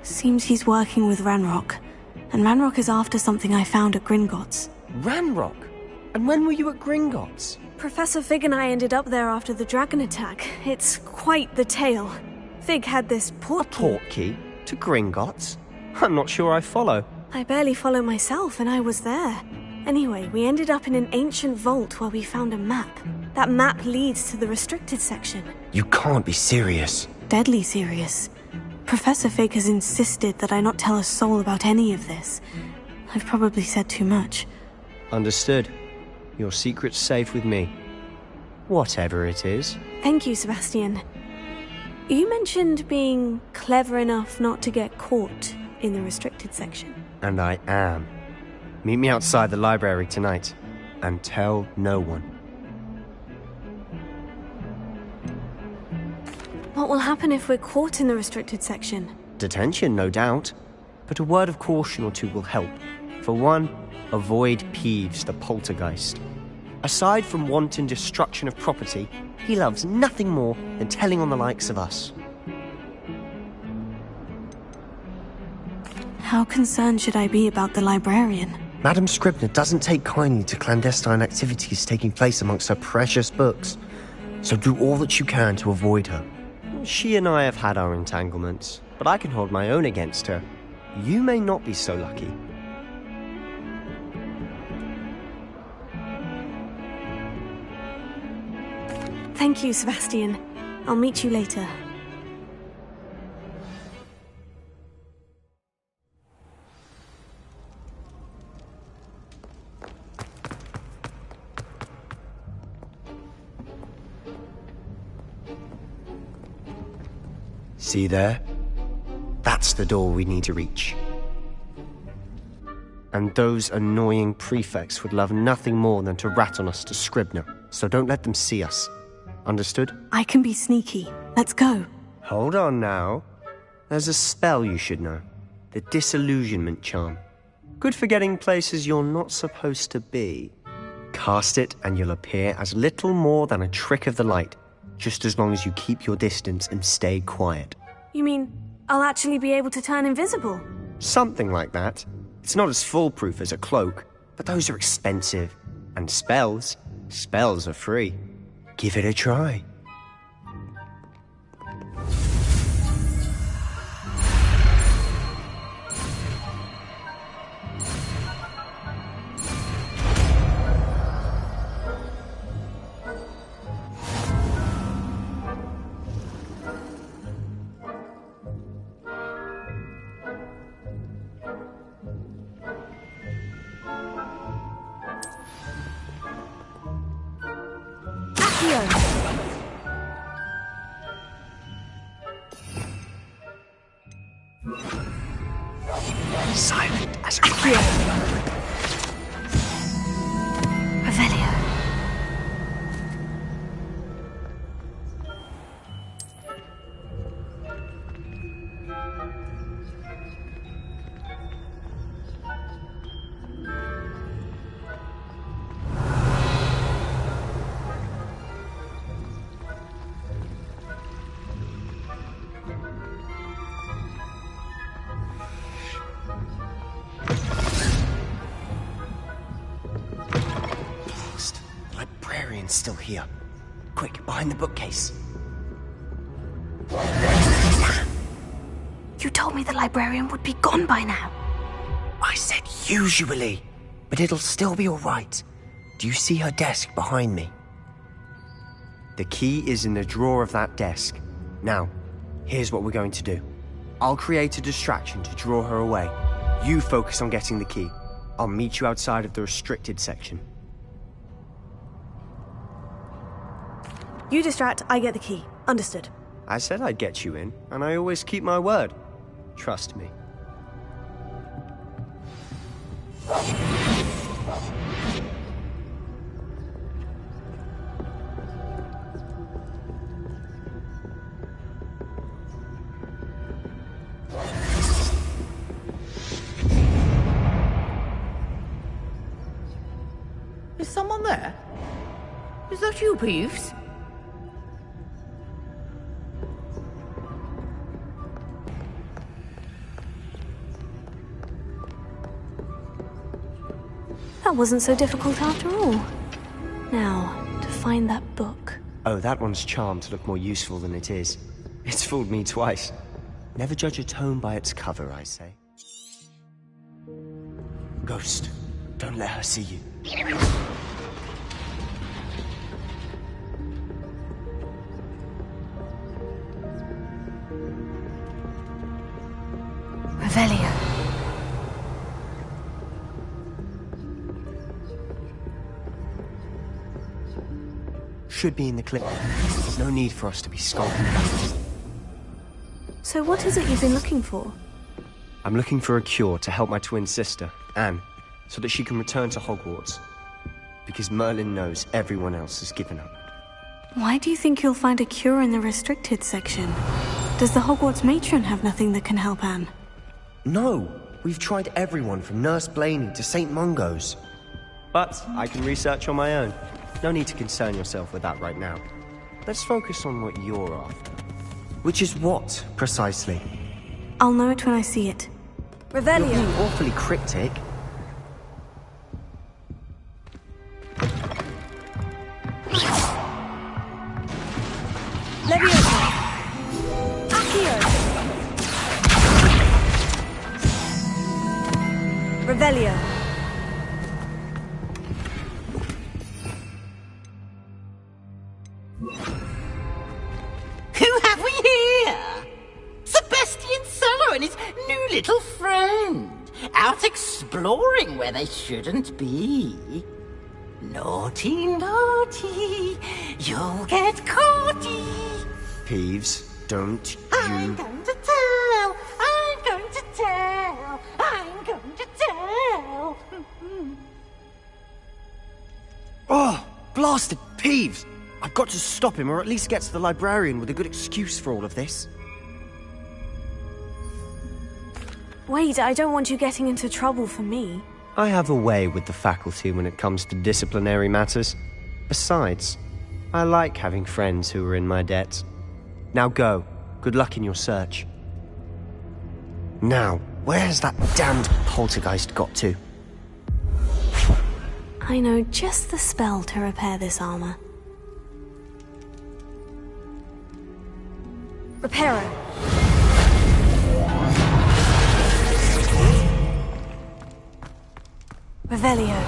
Seems he's working with Ranrock. And Ranrock is after something I found at Gringotts. Ranrock? And when were you at Gringotts? Professor Fig and I ended up there after the dragon attack. It's quite the tale. Fig had this portkey. A portkey? To Gringotts? I'm not sure I follow. I barely follow myself, and I was there. Anyway, we ended up in an ancient vault where we found a map. That map leads to the restricted section. You can't be serious. Deadly serious. Professor Fig has insisted that I not tell a soul about any of this. I've probably said too much. Understood. Your secret's safe with me. Whatever it is. Thank you, Sebastian. You mentioned being clever enough not to get caught in the restricted section. And I am. Meet me outside the library tonight. And tell no one. What will happen if we're caught in the restricted section? Detention, no doubt. But a word of caution or two will help. For one, avoid Peeves, the poltergeist. Aside from wanton destruction of property, he loves nothing more than telling on the likes of us. How concerned should I be about the librarian? Madame Scribner doesn't take kindly to clandestine activities taking place amongst her precious books, so do all that you can to avoid her. She and I have had our entanglements, but I can hold my own against her. You may not be so lucky. Thank you, Sebastian. I'll meet you later. See there? That's the door we need to reach. And those annoying prefects would love nothing more than to rat on us to Scribner, so don't let them see us. Understood? I can be sneaky. Let's go. Hold on now. There's a spell you should know. The Disillusionment Charm. Good for getting places you're not supposed to be. Cast it and you'll appear as little more than a trick of the light, just as long as you keep your distance and stay quiet. You mean I'll actually be able to turn invisible? Something like that. It's not as foolproof as a cloak, but those are expensive. And spells are free. Give it a try. Silent as a grave. Revelio. Still here. Quick, behind the bookcase. You told me the librarian would be gone by now. I said usually, but it'll still be all right. Do you see her desk behind me? The key is in the drawer of that desk. Now, here's what we're going to do. I'll create a distraction to draw her away. You focus on getting the key. I'll meet you outside of the restricted section. You distract, I get the key. Understood. I said I'd get you in, and I always keep my word. Trust me. Is someone there? Is that you, Peeves? That wasn't so difficult after all. Now, to find that book. Oh, that one's charmed to look more useful than it is. It's fooled me twice. Never judge a tome by its cover, I say. Ghost, don't let her see you. should be in the clip. There's no need for us to be skulking back. So what is it you've been looking for? I'm looking for a cure to help my twin sister, Anne, so that she can return to Hogwarts. Because Merlin knows everyone else has given up. Why do you think you'll find a cure in the restricted section? Does the Hogwarts matron have nothing that can help Anne? No! We've tried everyone from Nurse Blaney to St. Mungo's. But I can research on my own. No need to concern yourself with that right now. Let's focus on what you're after. Which is what, precisely? I'll know it when I see it. You're being awfully cryptic. Leviosa! Accio! Revelio! Who have we here? Sebastian Solo and his new little friend. Out exploring where they shouldn't be. Naughty, naughty. You'll get caughty. Peeves, don't I'm going to tell. I'm going to tell. I'm going to tell. Oh, blasted Peeves! I've got to stop him, or at least get to the librarian with a good excuse for all of this. Wait, I don't want you getting into trouble for me. I have a way with the faculty when it comes to disciplinary matters. Besides, I like having friends who are in my debt. Now go. Good luck in your search. Now, where's that damned poltergeist got to? I know just the spell to repair this armor. Reparo. Revelio.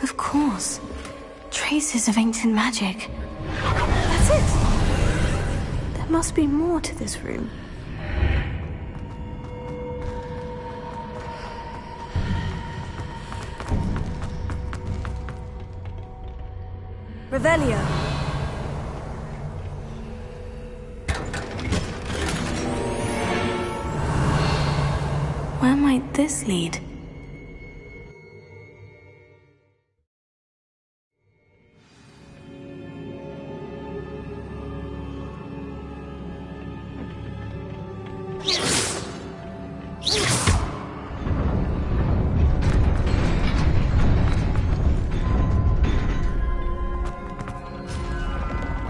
Of course. Traces of ancient magic. That's it. There must be more to this room. Revelio. Where might this lead?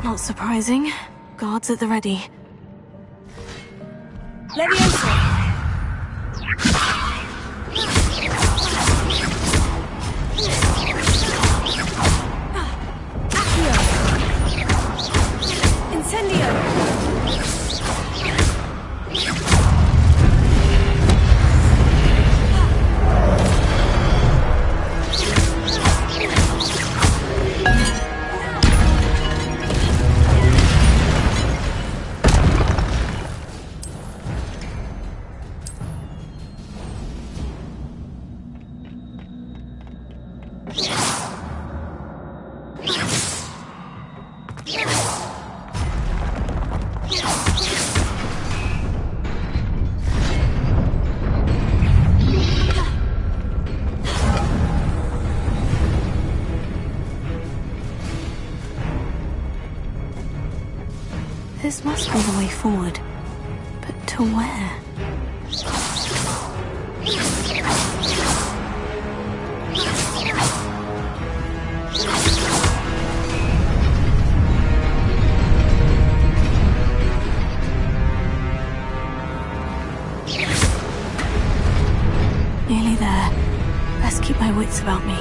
Not surprising. Guards at the ready. Leviosa! This must be the way forward. But to where? Nearly there. Best keep my wits about me.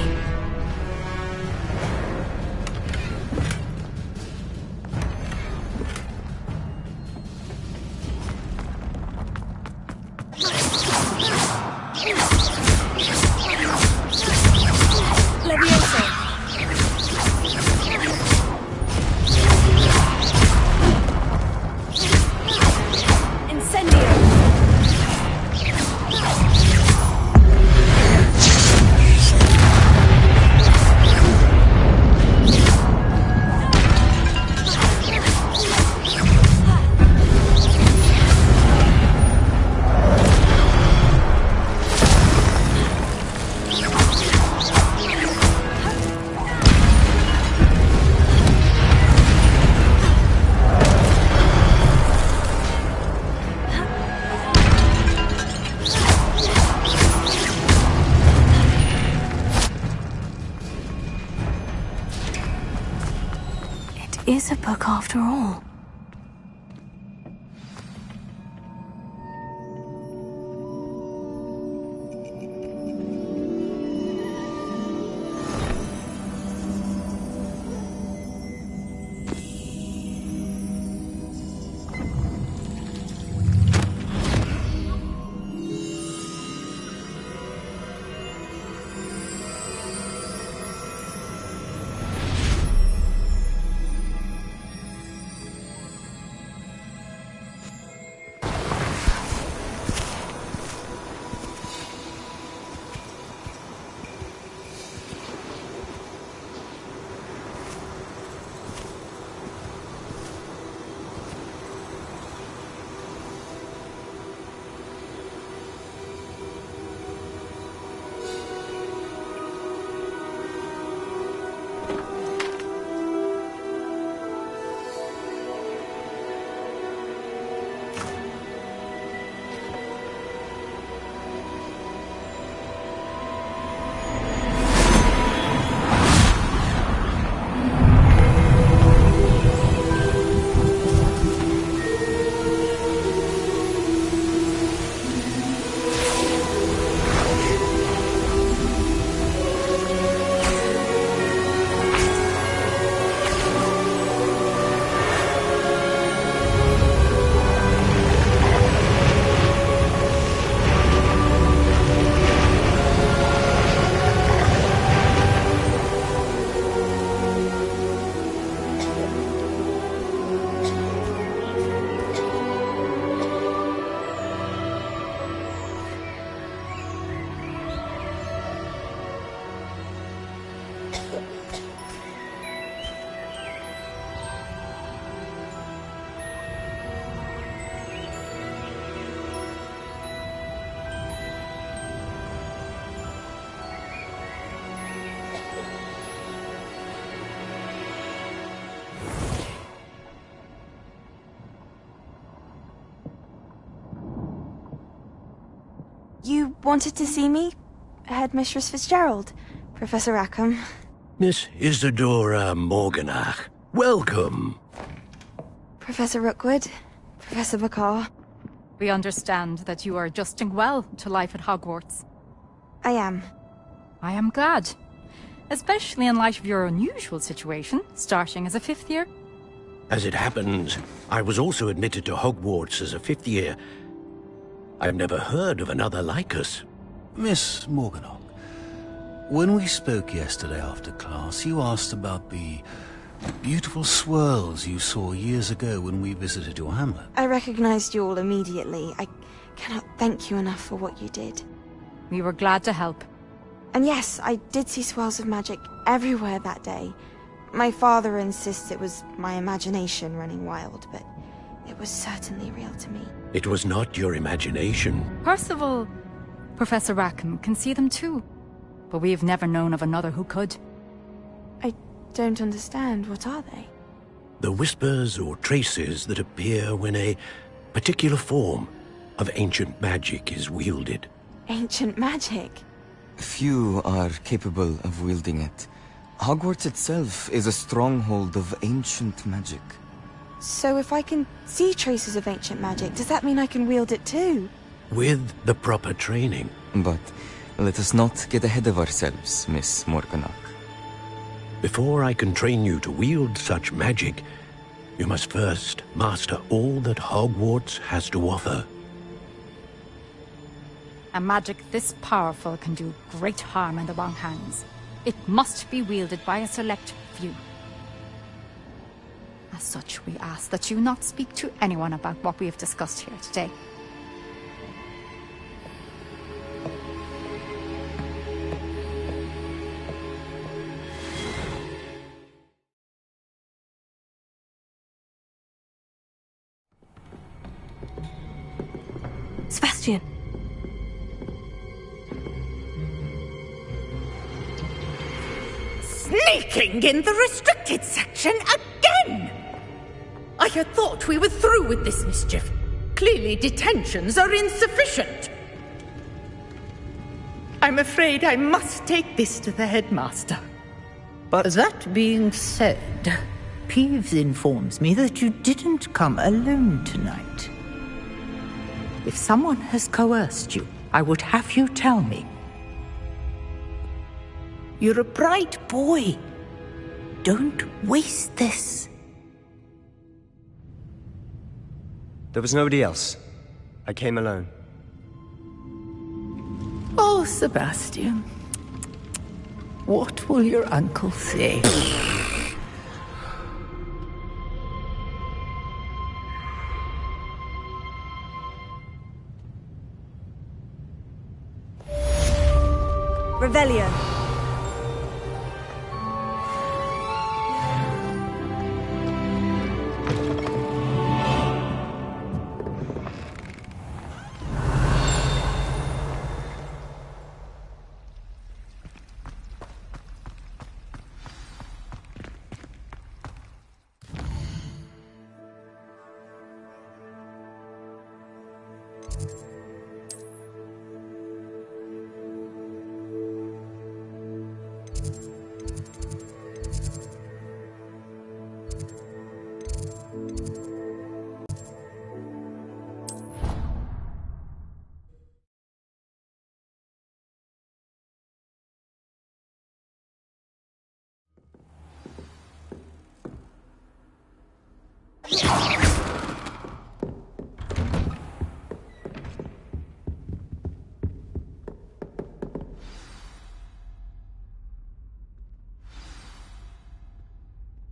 is a book after all. You wanted to see me? Headmistress Fitzgerald? Professor Rackham? Miss Isadora Morganach, welcome. Professor Rookwood? Professor Bakar? We understand that you are adjusting well to life at Hogwarts. I am. I am glad. Especially in light of your unusual situation, starting as a 5th year. As it happens, I was also admitted to Hogwarts as a 5th year. I've never heard of another like us. Miss Morganach, when we spoke yesterday after class, you asked about the beautiful swirls you saw years ago when we visited your hamlet. I recognized you all immediately. I cannot thank you enough for what you did. We were glad to help. And yes, I did see swirls of magic everywhere that day. My father insists it was my imagination running wild, but it was certainly real to me. It was not your imagination. Percival, Professor Rackham can see them too. But we have never known of another who could. I don't understand. What are they? The whispers or traces that appear when a particular form of ancient magic is wielded. Ancient magic? Few are capable of wielding it. Hogwarts itself is a stronghold of ancient magic. So if I can see traces of ancient magic, does that mean I can wield it too? With the proper training. But let us not get ahead of ourselves, Miss Morganach. Before I can train you to wield such magic, you must first master all that Hogwarts has to offer. A magic this powerful can do great harm in the wrong hands. It must be wielded by a select few. As such, we ask that you not speak to anyone about what we have discussed here today. Sebastian. Sneaking in the restricted section again! I had thought we were through with this mischief. Clearly detentions are insufficient. I'm afraid I must take this to the headmaster. But that being said, Peeves informs me that you didn't come alone tonight. If someone has coerced you, I would have you tell me. You're a bright boy. Don't waste this. There was nobody else. I came alone. Oh, Sebastian. What will your uncle say? Revelio.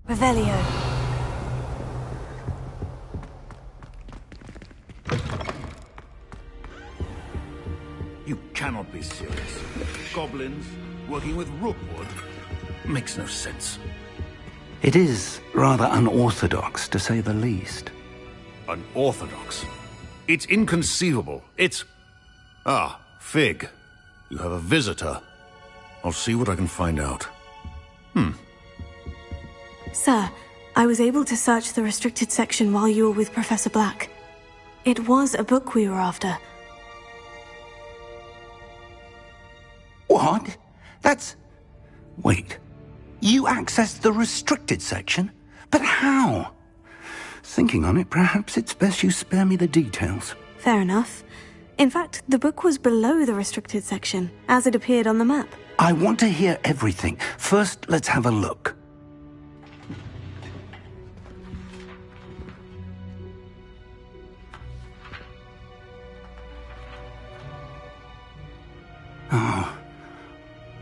Revelio. You cannot be serious. Goblins working with rookwood makes no sense. It is rather unorthodox, to say the least. Unorthodox? It's inconceivable. It's... Ah, Fig. You have a visitor. I'll see what I can find out. Sir, I was able to search the restricted section while you were with Professor Black. It was a book we were after. What? That's... Wait. You accessed the restricted section? But how? Thinking on it, perhaps it's best you spare me the details. Fair enough. In fact, the book was below the restricted section, as it appeared on the map. I want to hear everything. First, let's have a look.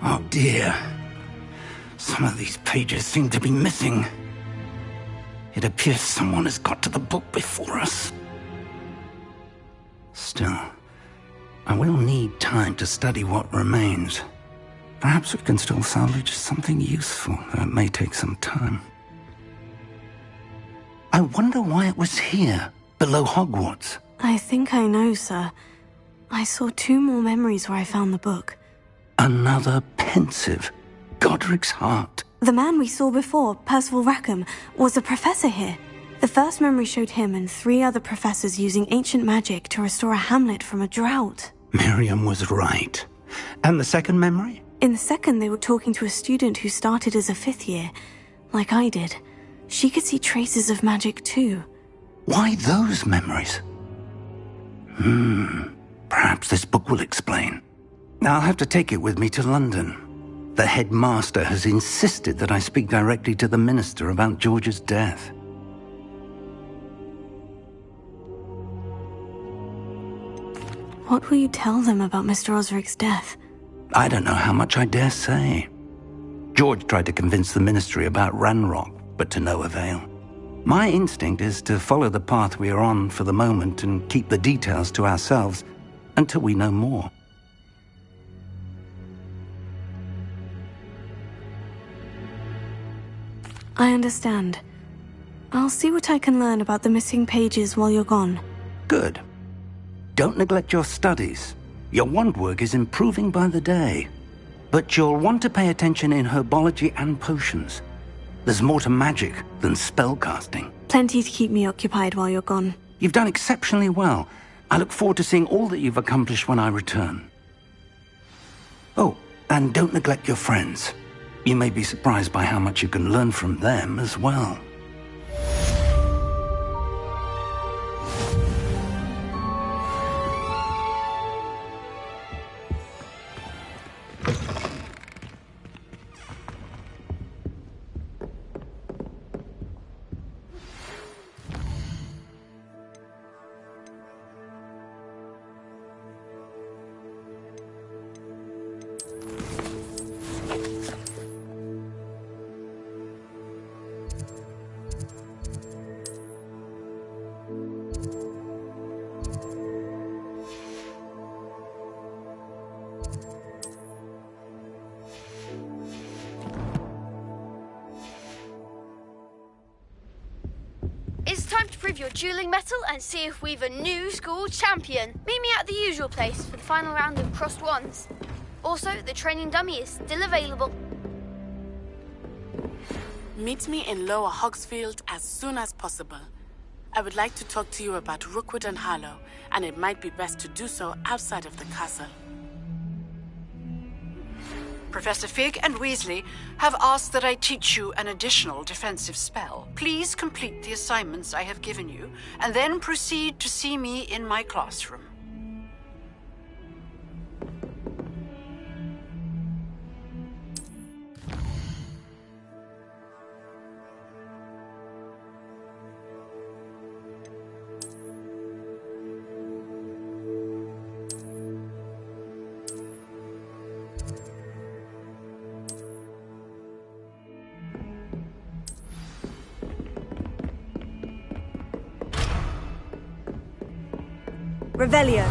Oh dear. Some of these pages seem to be missing. It appears someone has got to the book before us. Still, I will need time to study what remains. Perhaps we can still salvage something useful, though it may take some time. I wonder why it was here, below Hogwarts. I think I know, sir. I saw 2 more memories where I found the book. Another pensive. Godric's heart. The man we saw before, Percival Rackham, was a professor here. The first memory showed him and 3 other professors using ancient magic to restore a hamlet from a drought. Miriam was right. And the second memory? In the second, they were talking to a student who started as a 5th year, like I did. She could see traces of magic too. Why those memories? Perhaps this book will explain. I'll have to take it with me to London. The headmaster has insisted that I speak directly to the minister about George's death. What will you tell them about Mr. Osric's death? I don't know how much I dare say. George tried to convince the ministry about Ranrock, but to no avail. My instinct is to follow the path we are on for the moment and keep the details to ourselves until we know more. I understand. I'll see what I can learn about the missing pages while you're gone. Good. Don't neglect your studies. Your wand work is improving by the day. But you'll want to pay attention in herbology and potions. There's more to magic than spellcasting. Plenty to keep me occupied while you're gone. You've done exceptionally well. I look forward to seeing all that you've accomplished when I return. Oh, and don't neglect your friends. You may be surprised by how much you can learn from them as well. time to prove your dueling mettle and see if we've a new school champion. Meet me at the usual place for the final round of crossed wands. Also, the training dummy is still available. Meet me in Lower Hogsfield as soon as possible. I would like to talk to you about Rookwood and Harlow, and it might be best to do so outside of the castle. Professor Fig and Weasley have asked that I teach you an additional defensive spell. Please complete the assignments I have given you, and then proceed to see me in my classroom. Revelio.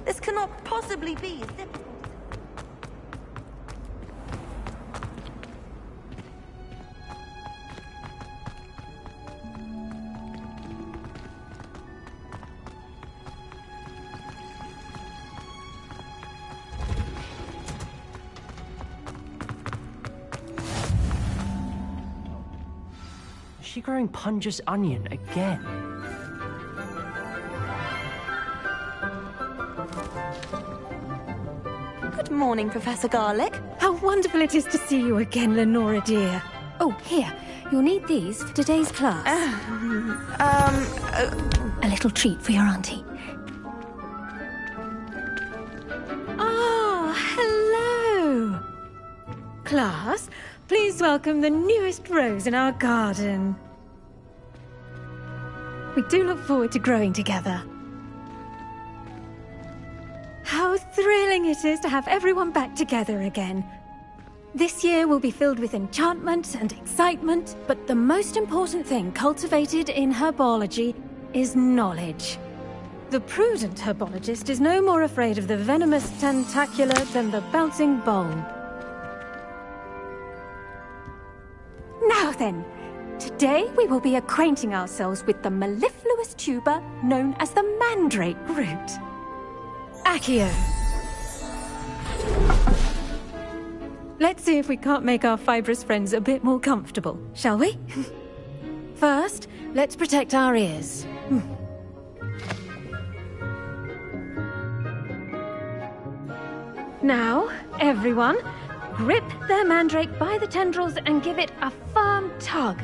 This cannot possibly be. Is she growing Punja's onion again? Good morning, Professor Garlick. How wonderful it is to see you again, Lenora dear. Oh, here. You'll need these for today's class. A little treat for your auntie. Ah, hello. Class, please welcome the newest rose in our garden. We do look forward to growing together. How thrilling it is to have everyone back together again. This year will be filled with enchantment and excitement, but the most important thing cultivated in herbology is knowledge. The prudent herbologist is no more afraid of the venomous tentacula than the bouncing bulb. Now then, today we will be acquainting ourselves with the mellifluous tuber known as the mandrake root. Accio. Let's see if we can't make our fibrous friends a bit more comfortable, shall we? First, let's protect our ears. Now, everyone, grip their mandrake by the tendrils and give it a firm tug.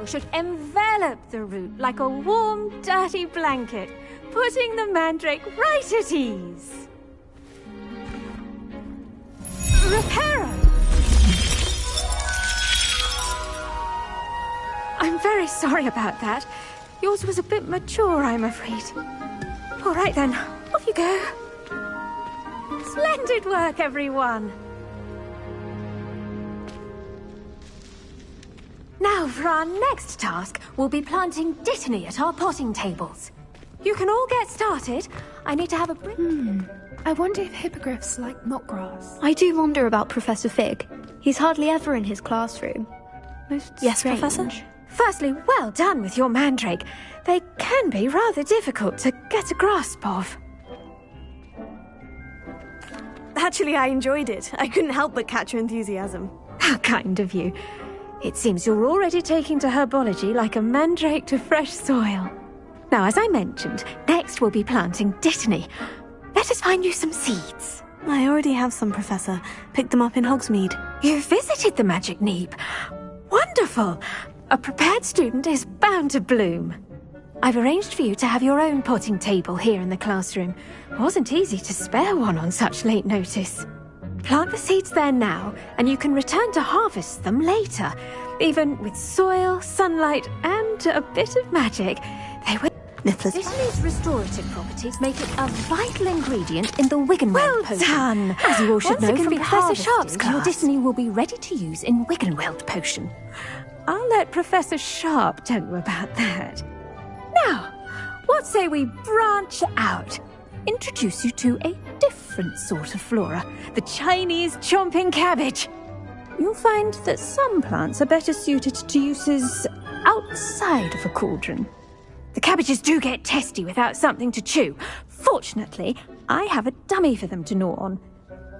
Should envelop the root like a warm, dirty blanket, putting the mandrake right at ease. Reparo! I'm very sorry about that. Yours was a bit mature, I'm afraid. All right then, off you go. Splendid work, everyone. Now, for our next task, we'll be planting Dittany at our potting tables. You can all get started. I need to have a break. I wonder if hippogriffs like knotgrass. I do wonder about Professor Fig. He's hardly ever in his classroom. Most Yes, strange. Professor? Firstly, well done with your mandrake. They can be rather difficult to get a grasp of. Actually, I enjoyed it. I couldn't help but catch your enthusiasm. How kind of you. It seems you're already taking to herbology like a mandrake to fresh soil. Now, as I mentioned, next we'll be planting Dittany. Let us find you some seeds. I already have some, Professor. Picked them up in Hogsmeade. You visited the Magic Neep. Wonderful! A prepared student is bound to bloom. I've arranged for you to have your own potting table here in the classroom. Wasn't easy to spare one on such late notice. Plant the seeds there now, and you can return to harvest them later. Even with soil, sunlight, and a bit of magic, they will... Dittany's restorative properties make it a vital ingredient in the Wiggenweld potion. done. As you all should Once it know can from be Professor Sharp's harvested, class, your Dittany will be ready to use in Wiggenweld potion. I'll let Professor Sharp tell you about that. Now, what say we branch out? Introduce you to a different sort of flora, the Chinese chomping cabbage. You'll find that some plants are better suited to uses outside of a cauldron. The cabbages do get testy without something to chew. Fortunately, I have a dummy for them to gnaw on.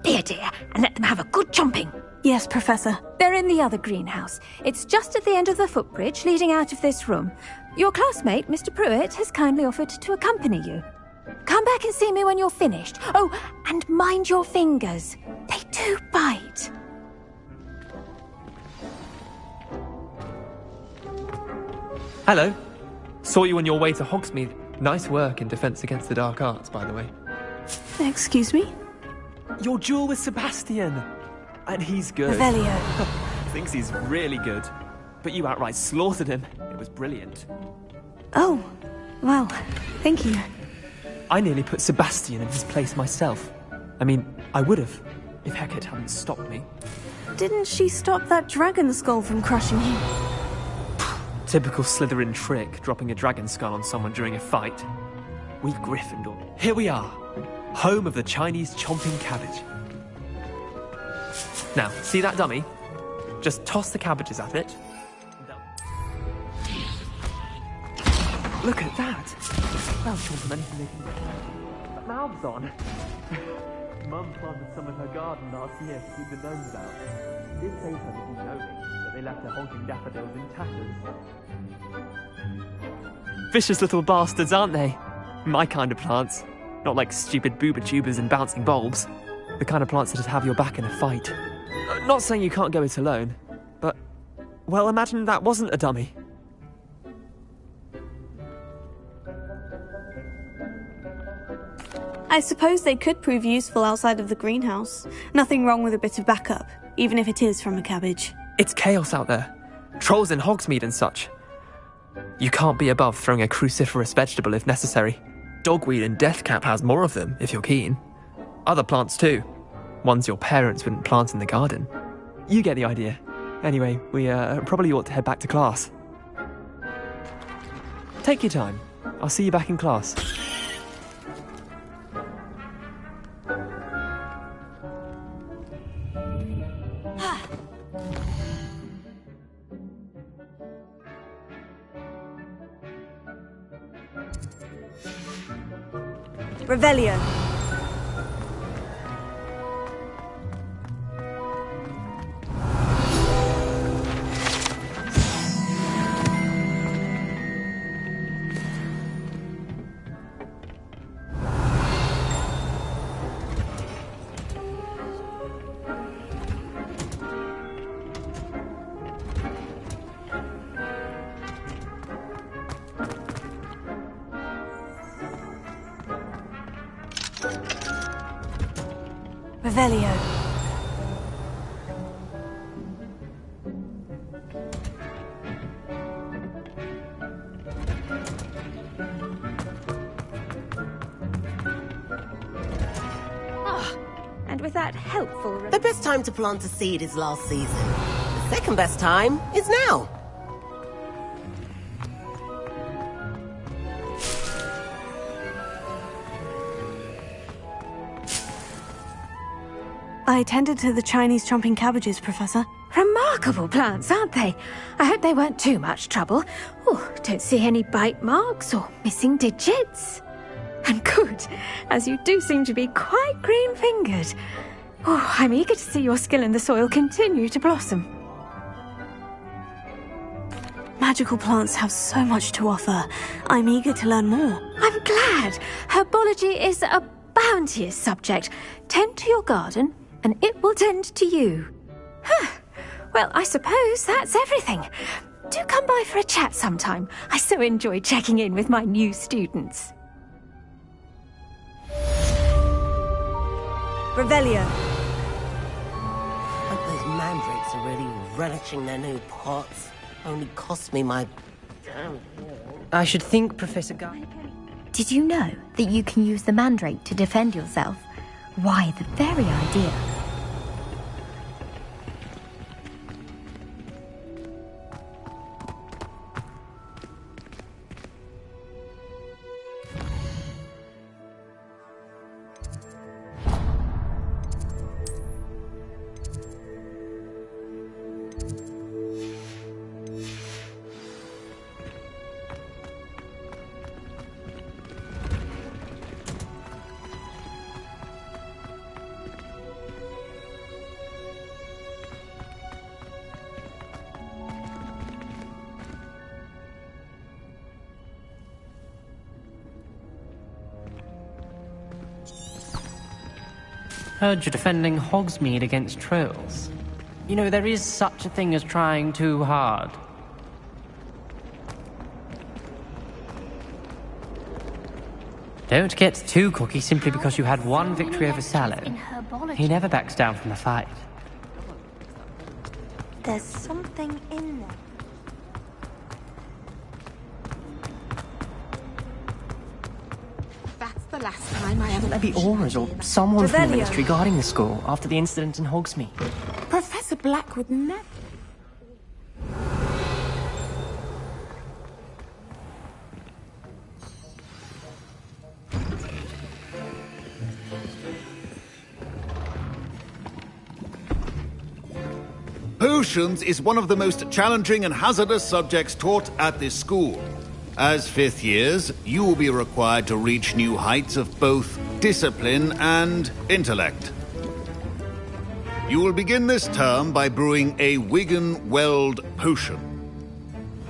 Be a dear and let them have a good chomping. Yes, Professor. They're in the other greenhouse. It's just at the end of the footbridge leading out of this room. Your classmate, Mr. Pruitt, has kindly offered to accompany you. Come back and see me when you're finished. Oh, and mind your fingers. They do bite. Hello. Saw you on your way to Hogsmeade. Nice work in Defense Against the Dark Arts, by the way. Excuse me? Your duel with Sebastian. And he's good. Revelio. Thinks he's really good. But you outright slaughtered him. It was brilliant. Oh, well, thank you. I nearly put Sebastian in his place myself. I mean, I would have, if Hecate hadn't stopped me. Didn't she stop that dragon skull from crushing you? Typical Slytherin trick, dropping a dragon skull on someone during a fight. We Gryffindor. Here we are, home of the Chinese chomping cabbage. Now, see that dummy? Just toss the cabbages at it. Look at that! They'll chomp on anything they can get their mouths on. Mum planted some in her garden last year to keep the gnomes out. Did say so to keep gnoming, but they left the honking daffodils in tatters. Vicious little bastards, aren't they? My kind of plants. Not like stupid booba tubers and bouncing bulbs. The kind of plants that just have your back in a fight. Not saying you can't go it alone, but... well, imagine that wasn't a dummy. I suppose they could prove useful outside of the greenhouse. Nothing wrong with a bit of backup, even if it is from a cabbage. It's chaos out there. Trolls in Hogsmeade and such. You can't be above throwing a cruciferous vegetable if necessary. Dogweed and deathcap has more of them, if you're keen. Other plants too. Ones your parents wouldn't plant in the garden. You get the idea. Anyway, we probably ought to head back to class. Take your time. I'll see you back in class. Revelio. Revelio. And with that helpful... The best time to plant a seed is last season. The second best time is now. I tended to the Chinese chomping cabbages, Professor. Remarkable plants, aren't they? I hope they weren't too much trouble. Oh, don't see any bite marks or missing digits. And good, as you do seem to be quite green-fingered. Oh, I'm eager to see your skill in the soil continue to blossom. Magical plants have so much to offer. I'm eager to learn more. I'm glad. Herbology is a bounteous subject. Tend to your garden, and it will tend to you. Well, I suppose that's everything. Do come by for a chat sometime. I so enjoy checking in with my new students. Revelio. Hope those mandrakes are really relishing their new pots. Only cost me my damn... I should think, Professor Guy. Did you know that you can use the mandrake to defend yourself? Why, the very idea. Heard you're defending Hogsmeade against trolls. You know, there is such a thing as trying too hard. Don't get too cocky simply because you had one victory over Sallow. He never backs down from a fight. There's something in there. The last time I ever... Maybe Auras or someone from the Revelio. Ministry guarding the school after the incident in Hogsmeade. Professor Black would never... Potions is one of the most challenging and hazardous subjects taught at this school. As fifth years, you will be required to reach new heights of both discipline and intellect. You will begin this term by brewing a Wigan-Weld potion.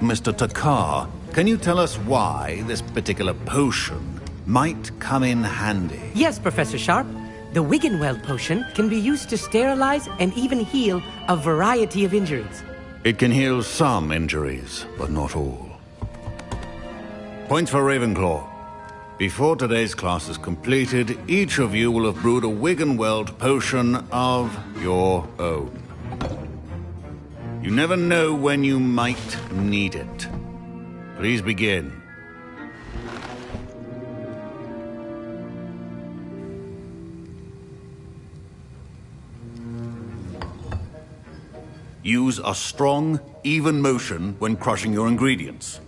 Mr. Takar, can you tell us why this particular potion might come in handy? Yes, Professor Sharp. The Wigan-Weld potion can be used to sterilize and even heal a variety of injuries. It can heal some injuries, but not all. Points for Ravenclaw. Before today's class is completed, each of you will have brewed a Wigan-Weld potion of your own. You never know when you might need it. Please begin. Use a strong, even motion when crushing your ingredients.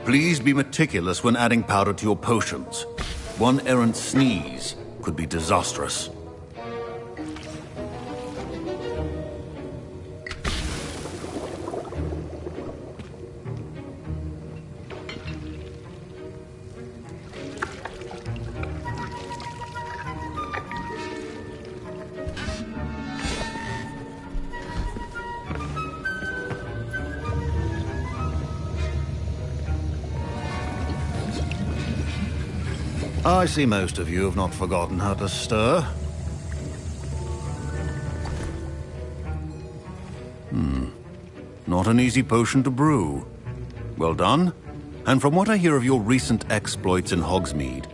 Please be meticulous when adding powder to your potions. One errant sneeze could be disastrous. I see most of you have not forgotten how to stir. Not an easy potion to brew. Well done. And from what I hear of your recent exploits in Hogsmeade,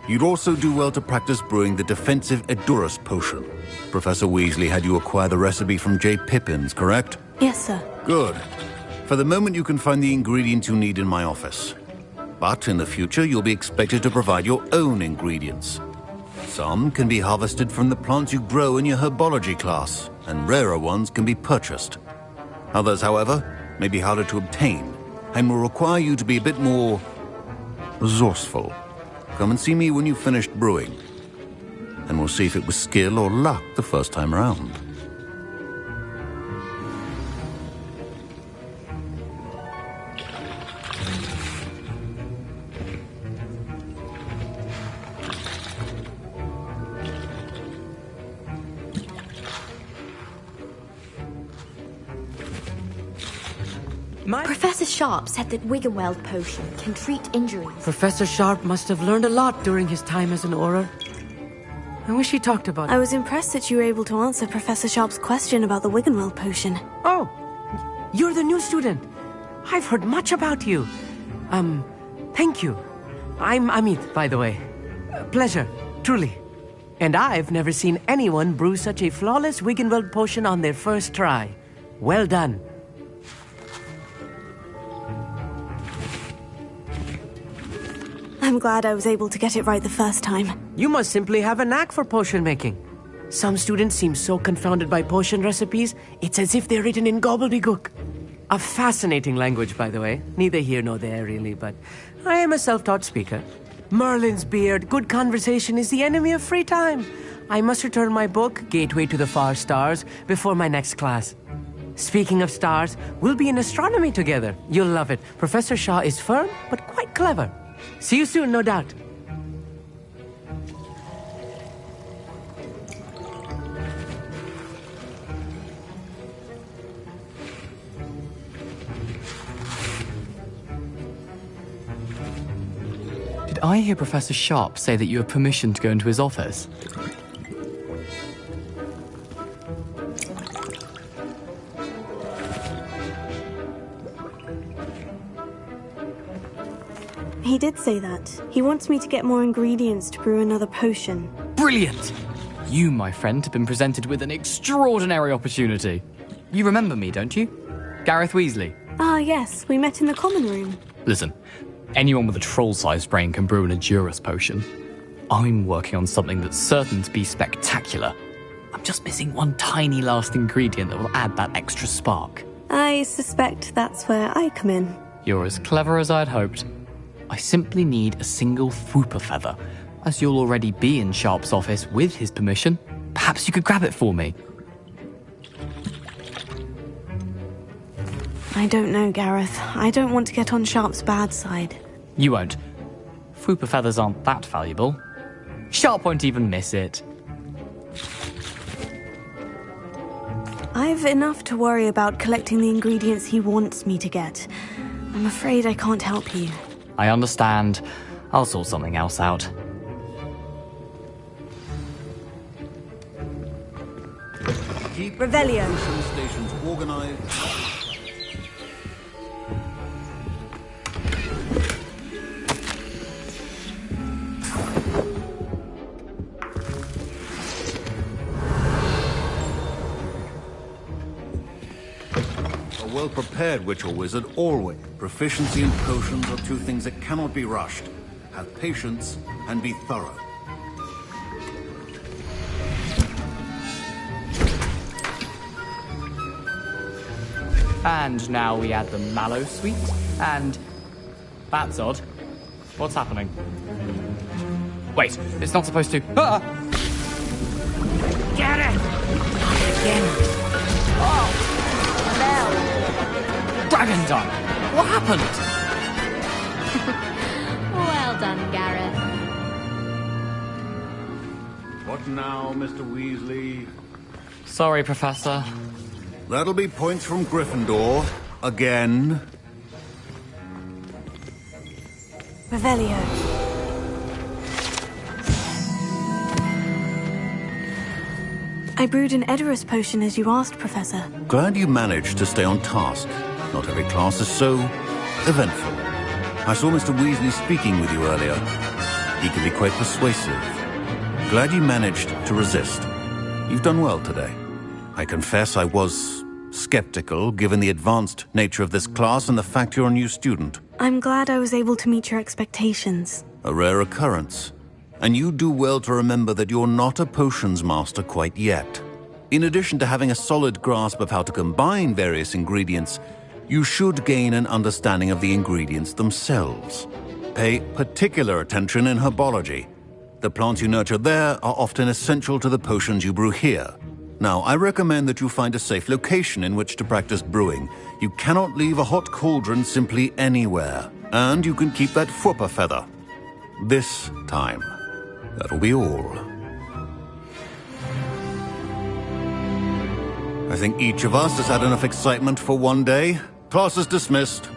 you'd also do well to practice brewing the defensive Edurus potion. Professor Weasley had you acquire the recipe from J. Pippins, correct? Yes, sir. Good. For the moment, you can find the ingredients you need in my office. But in the future, you'll be expected to provide your own ingredients. Some can be harvested from the plants you grow in your herbology class, and rarer ones can be purchased. Others, however, may be harder to obtain, and will require you to be a bit more resourceful. Come and see me when you've finished brewing. and we'll see if it was skill or luck the first time around. Professor Sharp said that Wiggenweld potion can treat injuries. Professor Sharp must have learned a lot during his time as an Auror. I wish he talked about it. I was impressed that you were able to answer Professor Sharp's question about the Wiggenweld potion. Oh, you're the new student. I've heard much about you. Thank you. I'm Amit, by the way. Pleasure, truly. And I've never seen anyone brew such a flawless Wiggenweld potion on their first try. Well done. I'm glad I was able to get it right the first time. You must simply have a knack for potion making. Some students seem so confounded by potion recipes, it's as if they're written in gobbledygook. A fascinating language, by the way. Neither here nor there, really, but I am a self-taught speaker. Merlin's beard, good conversation is the enemy of free time. I must return my book, Gateway to the Far Stars, before my next class. Speaking of stars, we'll be in astronomy together. You'll love it. Professor Shaw is firm, but quite clever. See you soon, no doubt. Did I hear Professor Sharp say that you have permission to go into his office? He did say that. He wants me to get more ingredients to brew another potion. Brilliant! You, my friend, have been presented with an extraordinary opportunity. You remember me, don't you? Gareth Weasley. Ah, yes. We met in the common room. Listen, anyone with a troll-sized brain can brew an Edurus potion. I'm working on something that's certain to be spectacular. I'm just missing one tiny last ingredient that will add that extra spark. I suspect that's where I come in. You're as clever as I'd hoped. I simply need a single Fooper feather. As you'll already be in Sharp's office with his permission, perhaps you could grab it for me. I don't know, Gareth. I don't want to get on Sharp's bad side. You won't. Fooper feathers aren't that valuable. Sharp won't even miss it. I've enough to worry about collecting the ingredients he wants me to get. I'm afraid I can't help you. I understand. I'll sort something else out. Keep Revelio. Stations organized. A well-prepared witch or wizard always. Proficiency and potions are two things that cannot be rushed. Have patience and be thorough. And now we add the mallow sweet, and... That's odd. What's happening? Wait, it's not supposed to... Ah! Get it! Again. Oh! No! Dragon Done! What happened? Well done, Gareth. What now, Mr. Weasley? Sorry, Professor. That'll be points from Gryffindor. Again. Revelio. I brewed an Edurus potion as you asked, Professor. Glad you managed to stay on task. Not every class is so eventful. I saw Mr. Weasley speaking with you earlier. He can be quite persuasive. Glad you managed to resist. You've done well today. I confess I was skeptical, given the advanced nature of this class and the fact you're a new student. I'm glad I was able to meet your expectations. A rare occurrence. And you do well to remember that you're not a potions master quite yet. In addition to having a solid grasp of how to combine various ingredients, you should gain an understanding of the ingredients themselves. Pay particular attention in herbology. The plants you nurture there are often essential to the potions you brew here. Now, I recommend that you find a safe location in which to practice brewing. You cannot leave a hot cauldron simply anywhere. And you can keep that Fwooper feather. This time. That'll be all. I think each of us has had enough excitement for one day. Class is dismissed.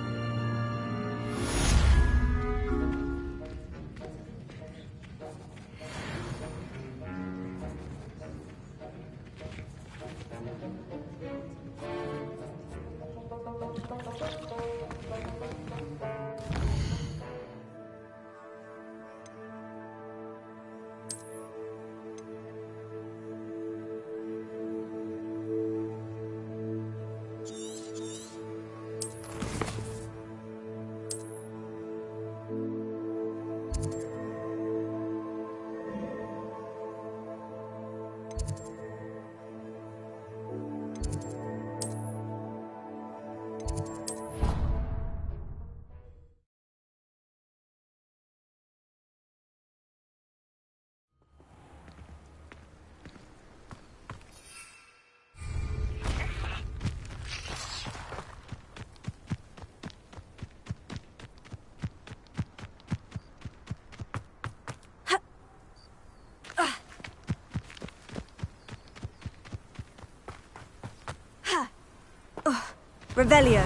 Revelio.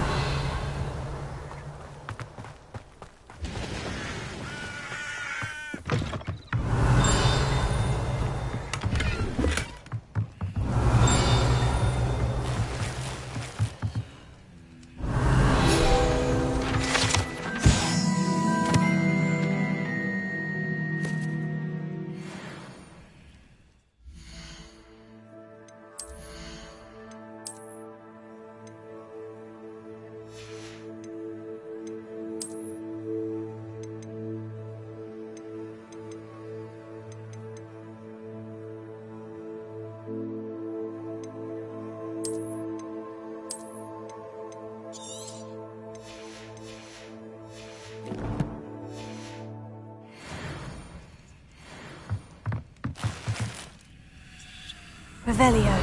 Revelio.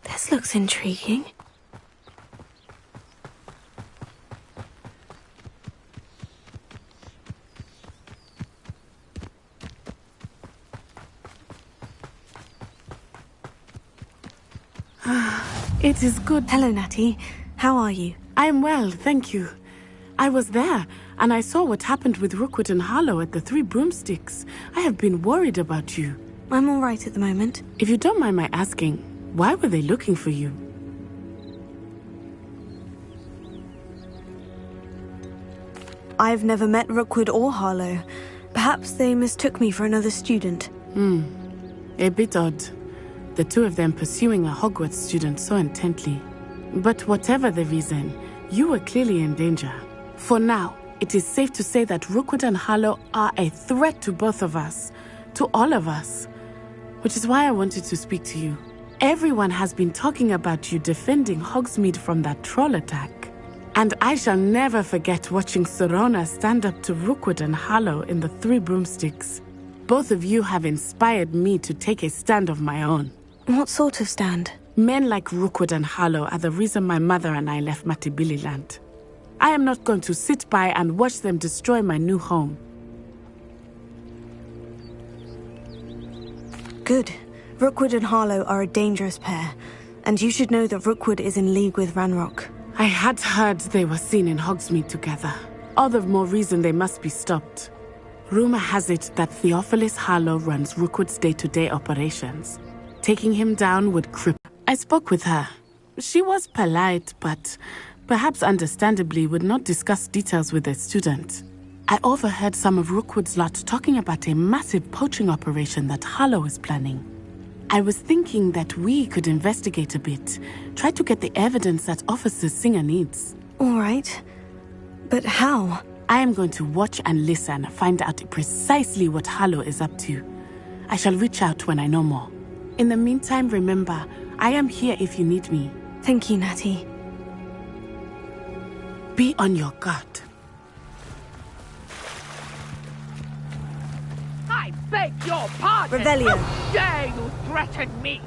This looks intriguing. It is good. Hello, Natty. How are you? I am well, thank you. I was there, and I saw what happened with Rookwood and Harlow at the Three Broomsticks. I have been worried about you. I'm all right at the moment. If you don't mind my asking, why were they looking for you? I've never met Rookwood or Harlow. Perhaps they mistook me for another student. A bit odd. The two of them pursuing a Hogwarts student so intently. But whatever the reason, you were clearly in danger. For now, it is safe to say that Rookwood and Harlow are a threat to both of us, to all of us. Which is why I wanted to speak to you. Everyone has been talking about you defending Hogsmeade from that troll attack. And I shall never forget watching Sorona stand up to Rookwood and Harlow in the Three Broomsticks. Both of you have inspired me to take a stand of my own. What sort of stand? Men like Rookwood and Harlow are the reason my mother and I left Matabeleland. I am not going to sit by and watch them destroy my new home. Good. Rookwood and Harlow are a dangerous pair, and you should know that Rookwood is in league with Ranrock. I had heard they were seen in Hogsmeade together. All the more reason they must be stopped. Rumor has it that Theophilus Harlow runs Rookwood's day-to-day operations. Taking him down would cripple. I spoke with her. She was polite, but perhaps understandably would not discuss details with a student. I overheard some of Rookwood's lot talking about a massive poaching operation that Harlow is planning. I was thinking that we could investigate a bit, try to get the evidence that Officer Singer needs. All right. But how? I am going to watch and listen, find out precisely what Harlow is up to. I shall reach out when I know more. In the meantime, remember, I am here if you need me. Thank you, Natty. Be on your guard. I beg your pardon! Revelio. How dare you threaten me?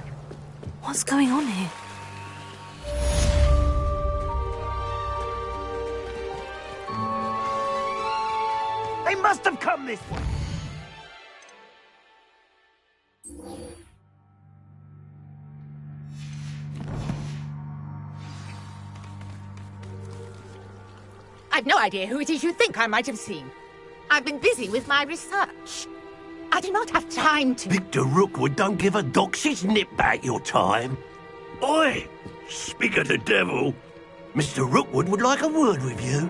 What's going on here? They must have come this way. I've no idea who it is you think I might have seen. I've been busy with my research. I do not have time to... Victor Rookwood don't give a doxy's nip back your time. Oi! Speak of the devil. Mr. Rookwood would like a word with you.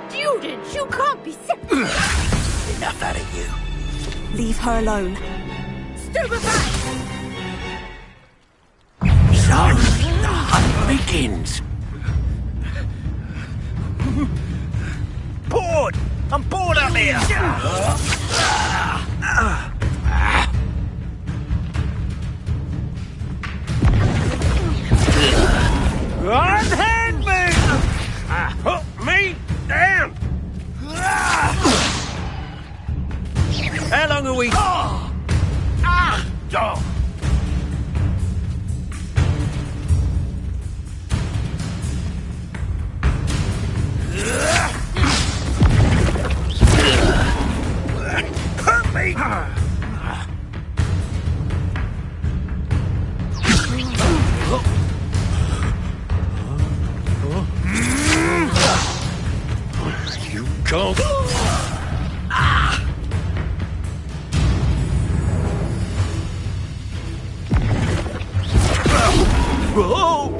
Students, you can't be sick. Enough out of you. Leave her alone. Stupefy! So, the hunt begins. Bored! I'm bored up here! Unhand me! Put me down! How long are we... Hurt me! You can't... Whoa!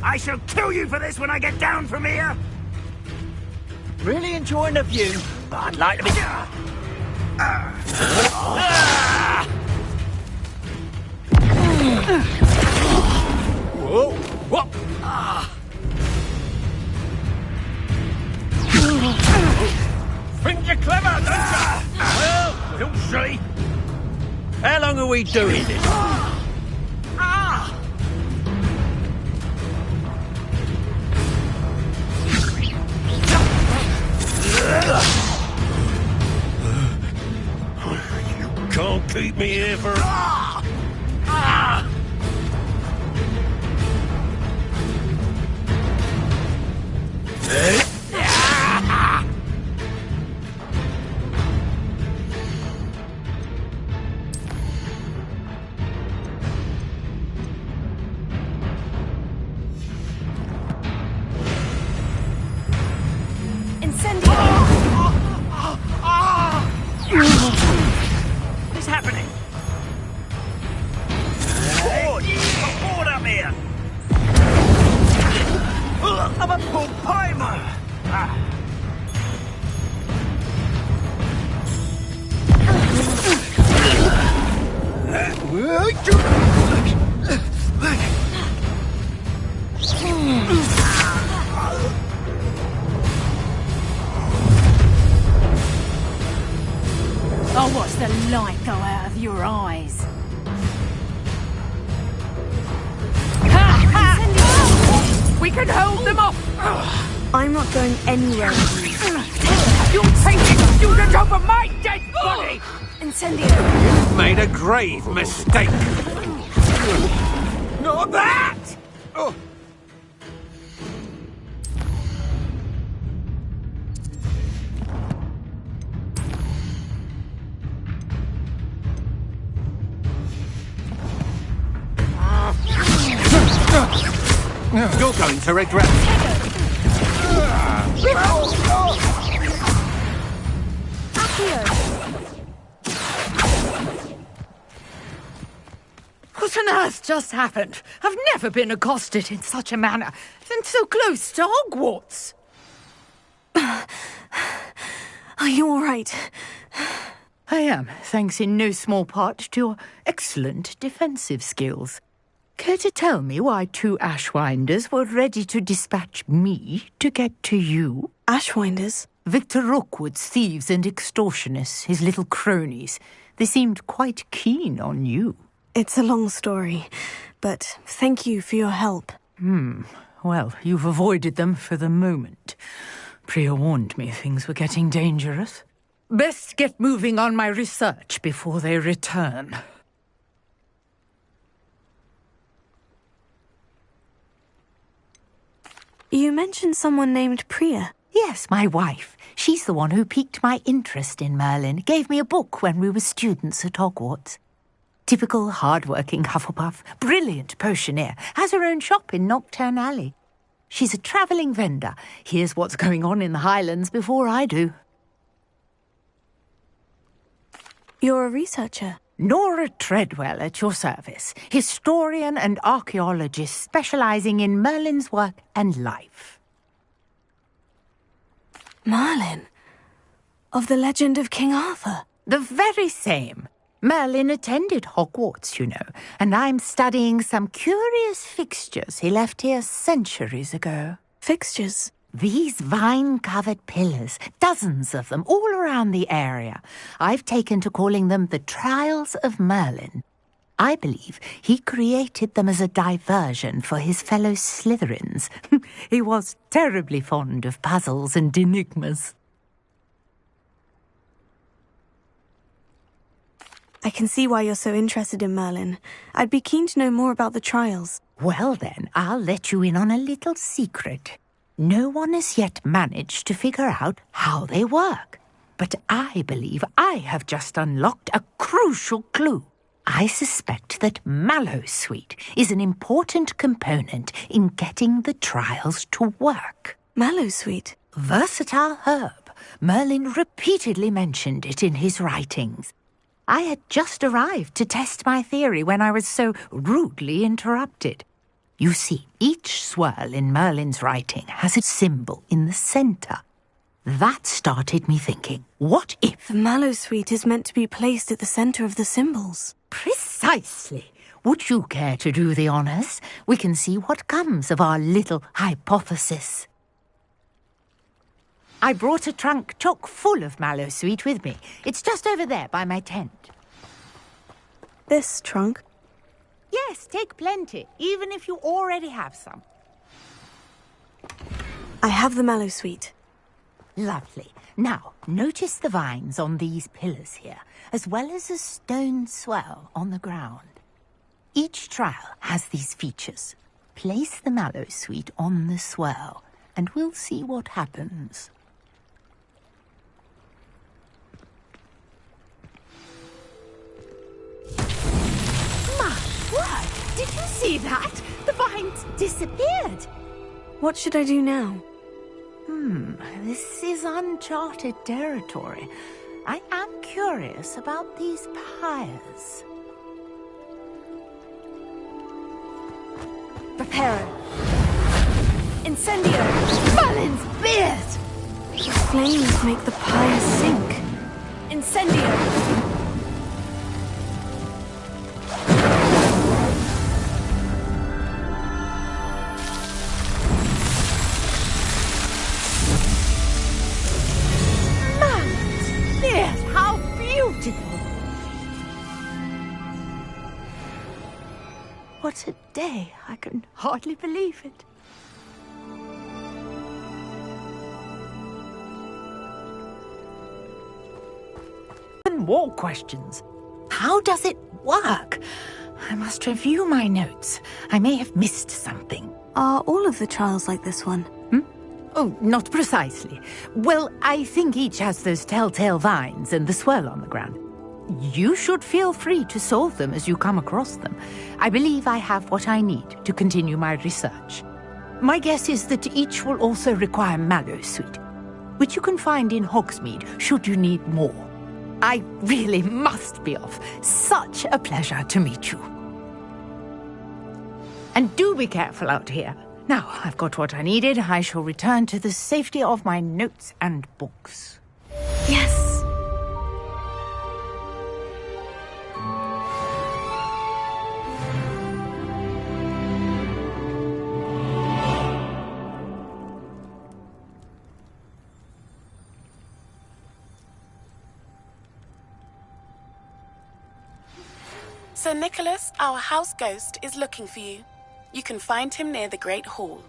I shall kill you for this when I get down from here! Really enjoying the view, but I'd like to be... Whoa! Whoa! Think you're clever, don't you? Well, we'll see. How long are we doing this? You can't keep me here for... What is happening? Bored! I'm bored up here! I'm a poor pimer! I'll watch the light go out of your eyes. We can hold them off! I'm not going anywhere with you. You're taking students over my dead body! Incendio! You've made a grave mistake. Not that! Oh. You're going to regret it. What on earth just happened? I've never been accosted in such a manner, and so close to Hogwarts. Are you all right? I am, thanks in no small part to your excellent defensive skills. Care to tell me why 2 Ashwinders were ready to dispatch me to get to you? Ashwinders? Victor Rookwood's thieves and extortionists, his little cronies, they seemed quite keen on you. It's a long story, but thank you for your help. Well, you've avoided them for the moment. Priya warned me things were getting dangerous. Best get moving on my research before they return. You mentioned someone named Priya. Yes, my wife. She's the one who piqued my interest in Merlin. Gave me a book when we were students at Hogwarts. Typical hard-working Hufflepuff, brilliant potioneer, has her own shop in Nocturne Alley. She's a travelling vendor. Hears what's going on in the Highlands before I do. You're a researcher? Nora Treadwell at your service, historian and archaeologist specialising in Merlin's work and life. Merlin? Of the legend of King Arthur? The very same. Merlin attended Hogwarts, you know, and I'm studying some curious fixtures he left here centuries ago. Fixtures? These vine-covered pillars, dozens of them, all around the area. I've taken to calling them the Trials of Merlin. I believe he created them as a diversion for his fellow Slytherins. He was terribly fond of puzzles and enigmas. I can see why you're so interested in Merlin. I'd be keen to know more about the trials. Well then, I'll let you in on a little secret. No one has yet managed to figure out how they work. But I believe I have just unlocked a crucial clue. I suspect that Mallowsweet is an important component in getting the trials to work. Mallowsweet? Versatile herb. Merlin repeatedly mentioned it in his writings. I had just arrived to test my theory when I was so rudely interrupted. You see, each swirl in Merlin's writing has a symbol in the centre. That started me thinking, what if... The Mallowsweet is meant to be placed at the centre of the symbols. Precisely. Would you care to do the honours? We can see what comes of our little hypothesis. I brought a trunk chock full of Mallowsweet with me. It's just over there by my tent. This trunk? Yes, take plenty, even if you already have some. I have the Mallowsweet. Lovely. Now, notice the vines on these pillars here, as well as a stone swell on the ground. Each trial has these features. Place the Mallowsweet on the swell, and we'll see what happens. My word! Did you see that? The vines disappeared. What should I do now? This is uncharted territory. I am curious about these pyres. Preparo. Incendio! Merlin's beard! The flames make the pyre sink. Incendio! What a day. I can hardly believe it. And more questions. How does it work? I must review my notes. I may have missed something. Are all of the trials like this one? Oh, not precisely. Well, I think each has those telltale vines and the swirl on the ground. You should feel free to solve them as you come across them. I believe I have what I need to continue my research. My guess is that each will also require Mallowsweet, which you can find in Hogsmeade should you need more. I really must be off. Such a pleasure to meet you. And do be careful out here. Now, I've got what I needed. I shall return to the safety of my notes and books. Yes. Sir Nicholas, our house ghost, is looking for you. You can find him near the Great Hall.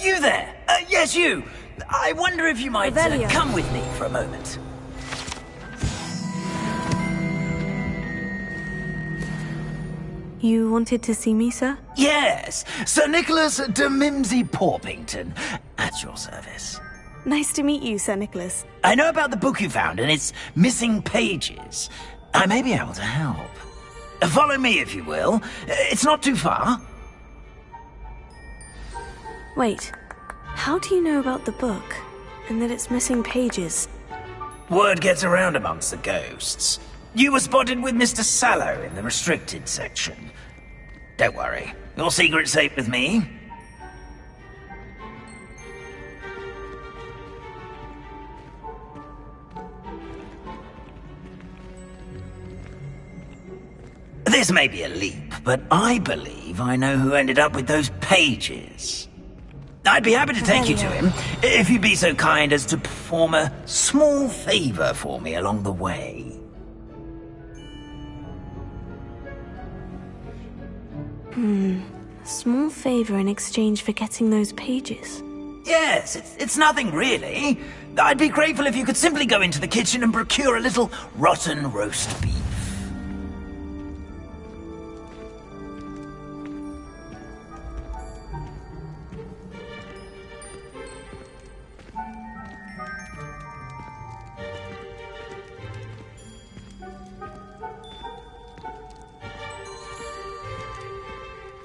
You there! Yes, you! I wonder if you might come with me for a moment. You wanted to see me, sir? Yes, Sir Nicholas de Mimsy Porpington, at your service. Nice to meet you, Sir Nicholas. I know about the book you found and its missing pages. I may be able to help. Follow me, if you will. It's not too far. Wait, how do you know about the book, and that it's missing pages? Word gets around amongst the ghosts. You were spotted with Mr. Sallow in the restricted section. Don't worry, your secret's safe with me. This may be a leap, but I believe I know who ended up with those pages. I'd be happy to take you to him, if you'd be so kind as to perform a small favor for me along the way. Small favor in exchange for getting those pages. Yes, it's nothing really. I'd be grateful if you could simply go into the kitchen and procure a little rotten roast beef.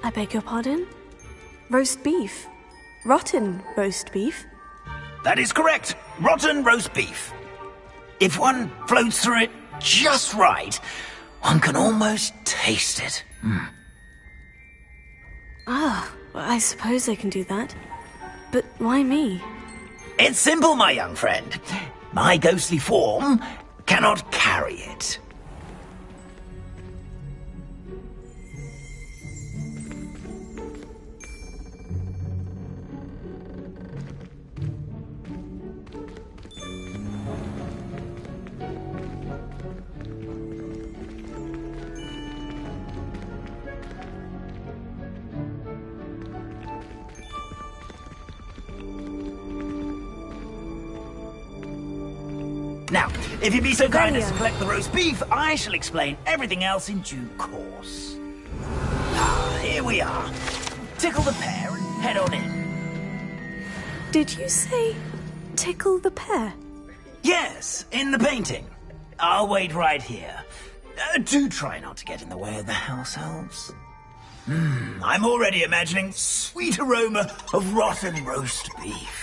I beg your pardon? Roast beef? Rotten roast beef? That is correct. Rotten roast beef. If one floats through it just right, one can almost taste it. Ah, I suppose I can do that. But why me? It's simple, my young friend. My ghostly form cannot carry it. Now, if you'd be so kind as to collect the roast beef, I shall explain everything else in due course. Ah, here we are. Tickle the pear and head on in. Did you say tickle the pear? Yes, in the painting. I'll wait right here. Do try not to get in the way of the house elves. I'm already imagining sweet aroma of rotten roast beef.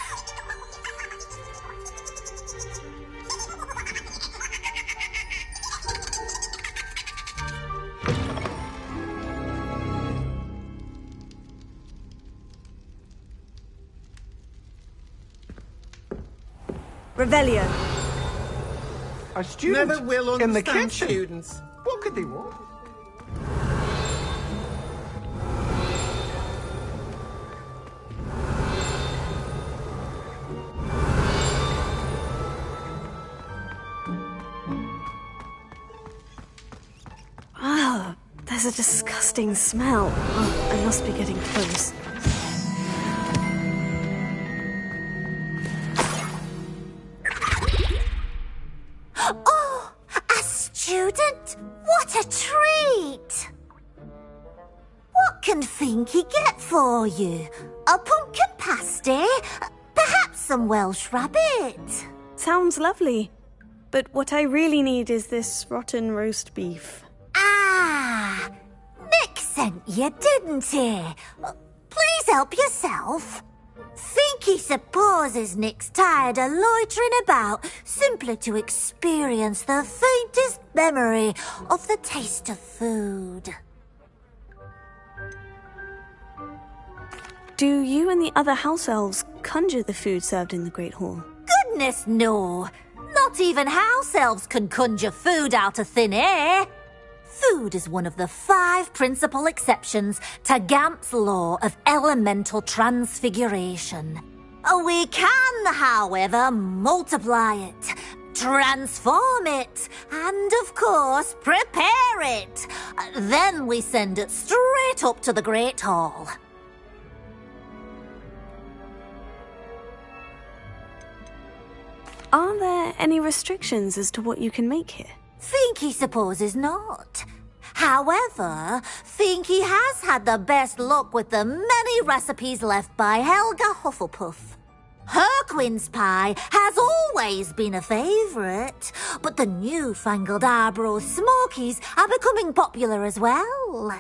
Revelio. A student Never will in the understand kitchen. students. What could they want? Ah, there's a disgusting smell. Oh, I must be getting close. Oh, a student? What a treat! What can Finky get for you? A pumpkin pasty? Perhaps some Welsh rabbit? Sounds lovely. But what I really need is this rotten roast beef. Ah, Nick sent you, didn't he? Please help yourself. Finky supposes Nick's tired of loitering about simply to experience the faintest memory of the taste of food. Do you and the other house elves conjure the food served in the Great Hall? Goodness, no. Not even house elves can conjure food out of thin air. Food is one of the 5 principal exceptions to Gamp's law of elemental transfiguration. We can, however, multiply it, transform it, and, of course, prepare it. Then we send it straight up to the Great Hall. Are there any restrictions as to what you can make here? Finky supposes not. However, Finky has had the best luck with the many recipes left by Helga Hufflepuff. Her quince pie has always been a favourite, but the newfangled Arborough Smokies are becoming popular as well.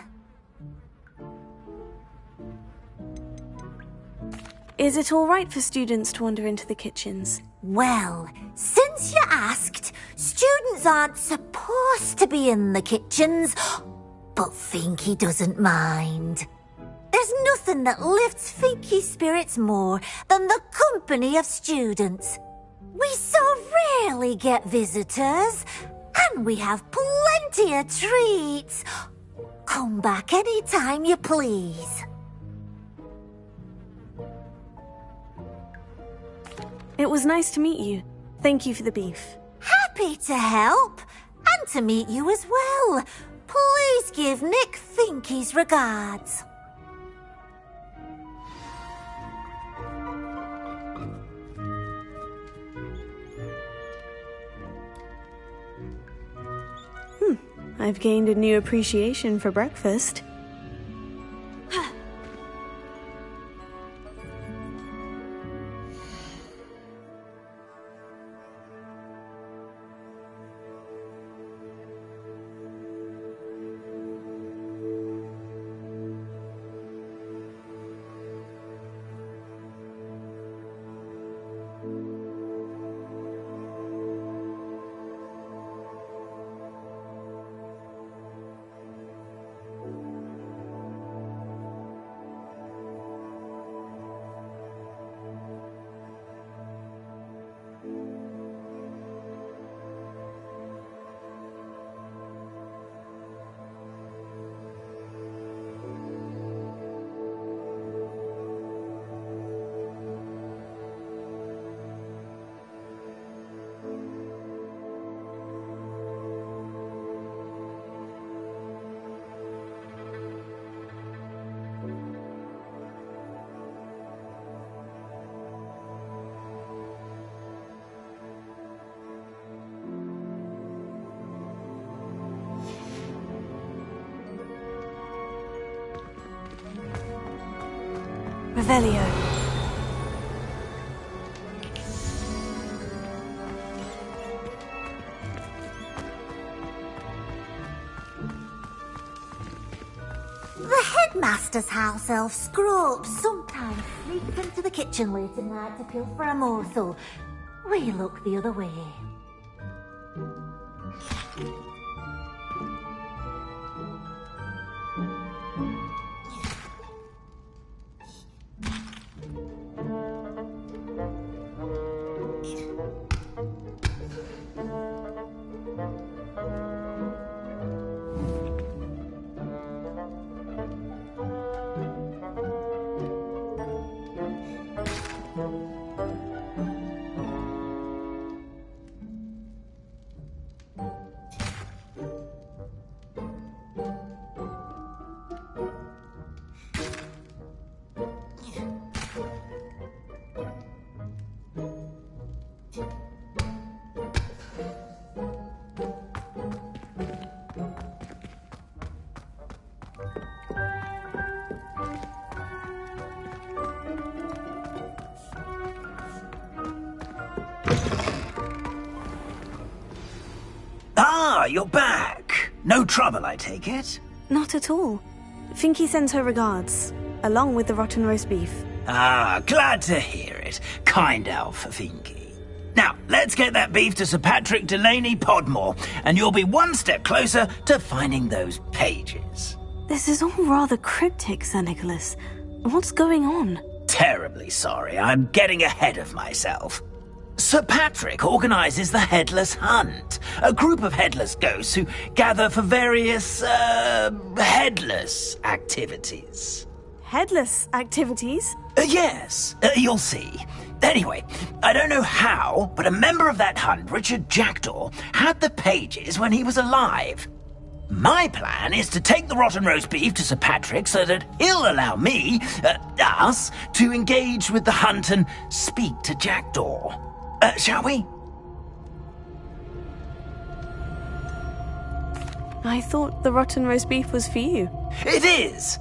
Is it all right for students to wander into the kitchens? Well, since you asked, students aren't supposed to be in the kitchens, but Finky doesn't mind. There's nothing that lifts Finky's spirits more than the company of students. We so rarely get visitors, and we have plenty of treats. Come back any time you please. It was nice to meet you. Thank you for the beef. Happy to help, and to meet you as well. Please give Nick Finky's regards. I've gained a new appreciation for breakfast. Revelio. Master's house elf Scrooge sometimes sneaks into the kitchen late at night to peel for a morsel. We look the other way. Ah, you're back. No trouble, I take it? Not at all. Finky sends her regards, along with the rotten roast beef. Ah, glad to hear it. Kind elf, Finky. Now, let's get that beef to Sir Patrick Delaney Podmore, and you'll be one step closer to finding those pages. This is all rather cryptic, Sir Nicholas. What's going on? Terribly sorry, I'm getting ahead of myself. Sir Patrick organises the Headless Hunt, a group of headless ghosts who gather for various, headless activities. Headless activities? Yes, you'll see. Anyway, I don't know how, but a member of that hunt, Richard Jackdaw, had the pages when he was alive. My plan is to take the rotten roast beef to Sir Patrick so that he'll allow me, us, to engage with the hunt and speak to Jackdaw. Shall we? I thought the rotten roast beef was for you. It is,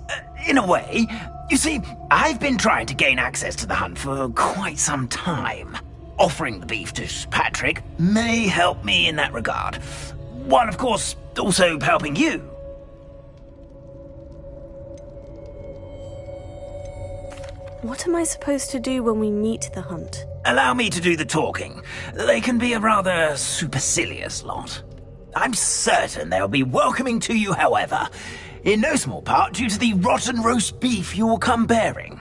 in a way. You see, I've been trying to gain access to the hunt for quite some time. Offering the beef to Sir Patrick may help me in that regard. While, of course, also helping you. What am I supposed to do when we meet the hunt? Allow me to do the talking. They can be a rather supercilious lot. I'm certain they'll be welcoming to you, however, in no small part due to the rotten roast beef you will come bearing.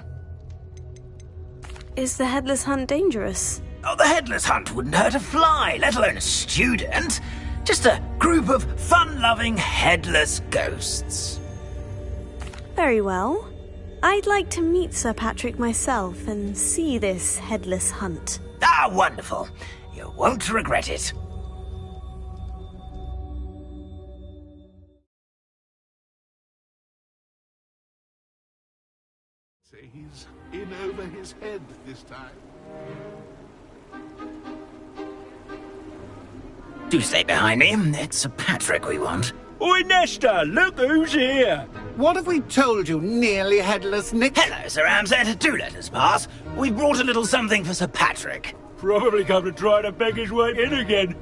Is the Headless Hunt dangerous? Oh, the Headless Hunt wouldn't hurt a fly, let alone a student. Just a group of fun-loving headless ghosts. Very well. I'd like to meet Sir Patrick myself and see this Headless Hunt. Ah, wonderful. You won't regret it. Say he's in over his head this time. Do stay behind me. It's Sir Patrick we want. Oi, Nesta, look who's here. What have we told you, nearly headless Nick? Hello, Sir Ramsay. Do let us pass. We've brought a little something for Sir Patrick. Probably come to try to beg his way in again.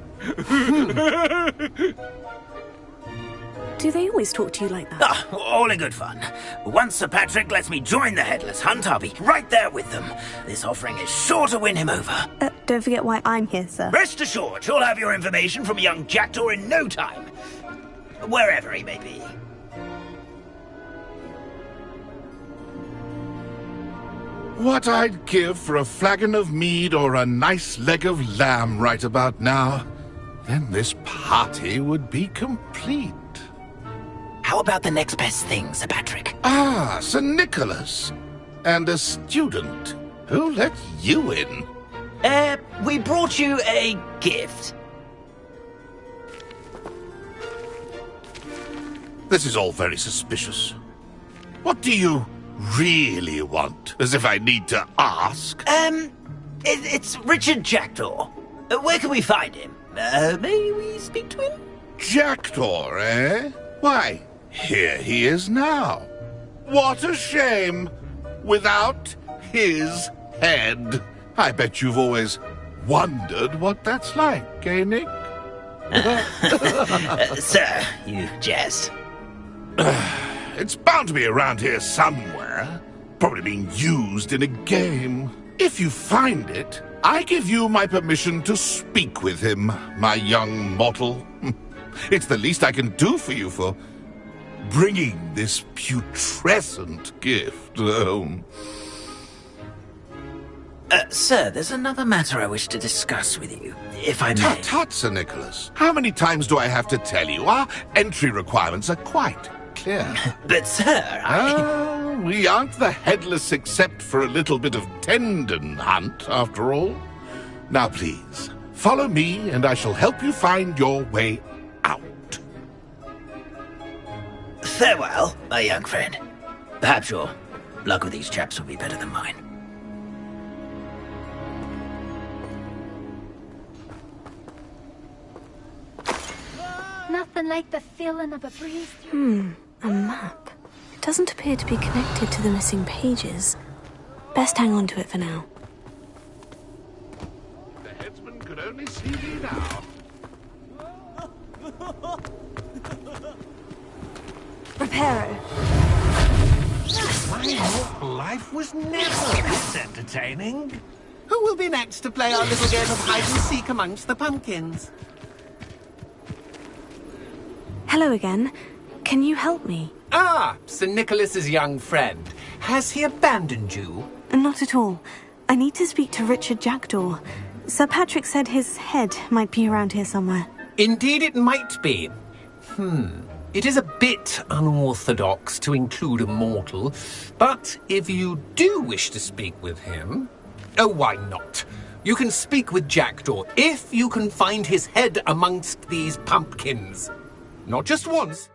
Do they always talk to you like that? Ah, all in good fun. Once Sir Patrick lets me join the Headless Hunt, I'll be right there with them. This offering is sure to win him over. Don't forget why I'm here, sir. Rest assured, you'll have your information from young Jackdaw in no time. Wherever he may be. What I'd give for a flagon of mead or a nice leg of lamb right about now. Then this party would be complete. How about the next best thing, Sir Patrick? Ah, Sir Nicholas. And a student. Who let you in? We brought you a gift. This is all very suspicious. What do you really want? As if I need to ask. It's Richard Jackdaw. Where can we find him? May we speak to him? Jackdaw, eh? Why, here he is now. What a shame. Without his head. I bet you've always wondered what that's like, eh, Nick? Sir, you jest. It's bound to be around here somewhere. Probably being used in a game. If you find it, I give you my permission to speak with him, my young mortal. It's the least I can do for you for bringing this putrescent gift home. Sir, there's another matter I wish to discuss with you, if I may. Tut, tut, Sir Nicholas. How many times do I have to tell you? Our entry requirements are quite clear. But, sir, we aren't the headless except for a little bit of tendon hunt, after all. Now, please, follow me, and I shall help you find your way out. Farewell, my young friend. Perhaps your luck with these chaps will be better than mine. Nothing like the feeling of a breeze. A map. It doesn't appear to be connected to the missing pages. Best hang on to it for now. The headsman could only see me now. Reparo. My whole life was never this entertaining. Who will be next to play our little game of hide-and-seek amongst the pumpkins? Hello again. Can you help me? Ah, Sir Nicholas's young friend. Has he abandoned you? Not at all. I need to speak to Richard Jackdaw. Sir Patrick said his head might be around here somewhere. Indeed it might be. It is a bit unorthodox to include a mortal, but if you do wish to speak with him... Oh, why not? You can speak with Jackdaw if you can find his head amongst these pumpkins. Not just once,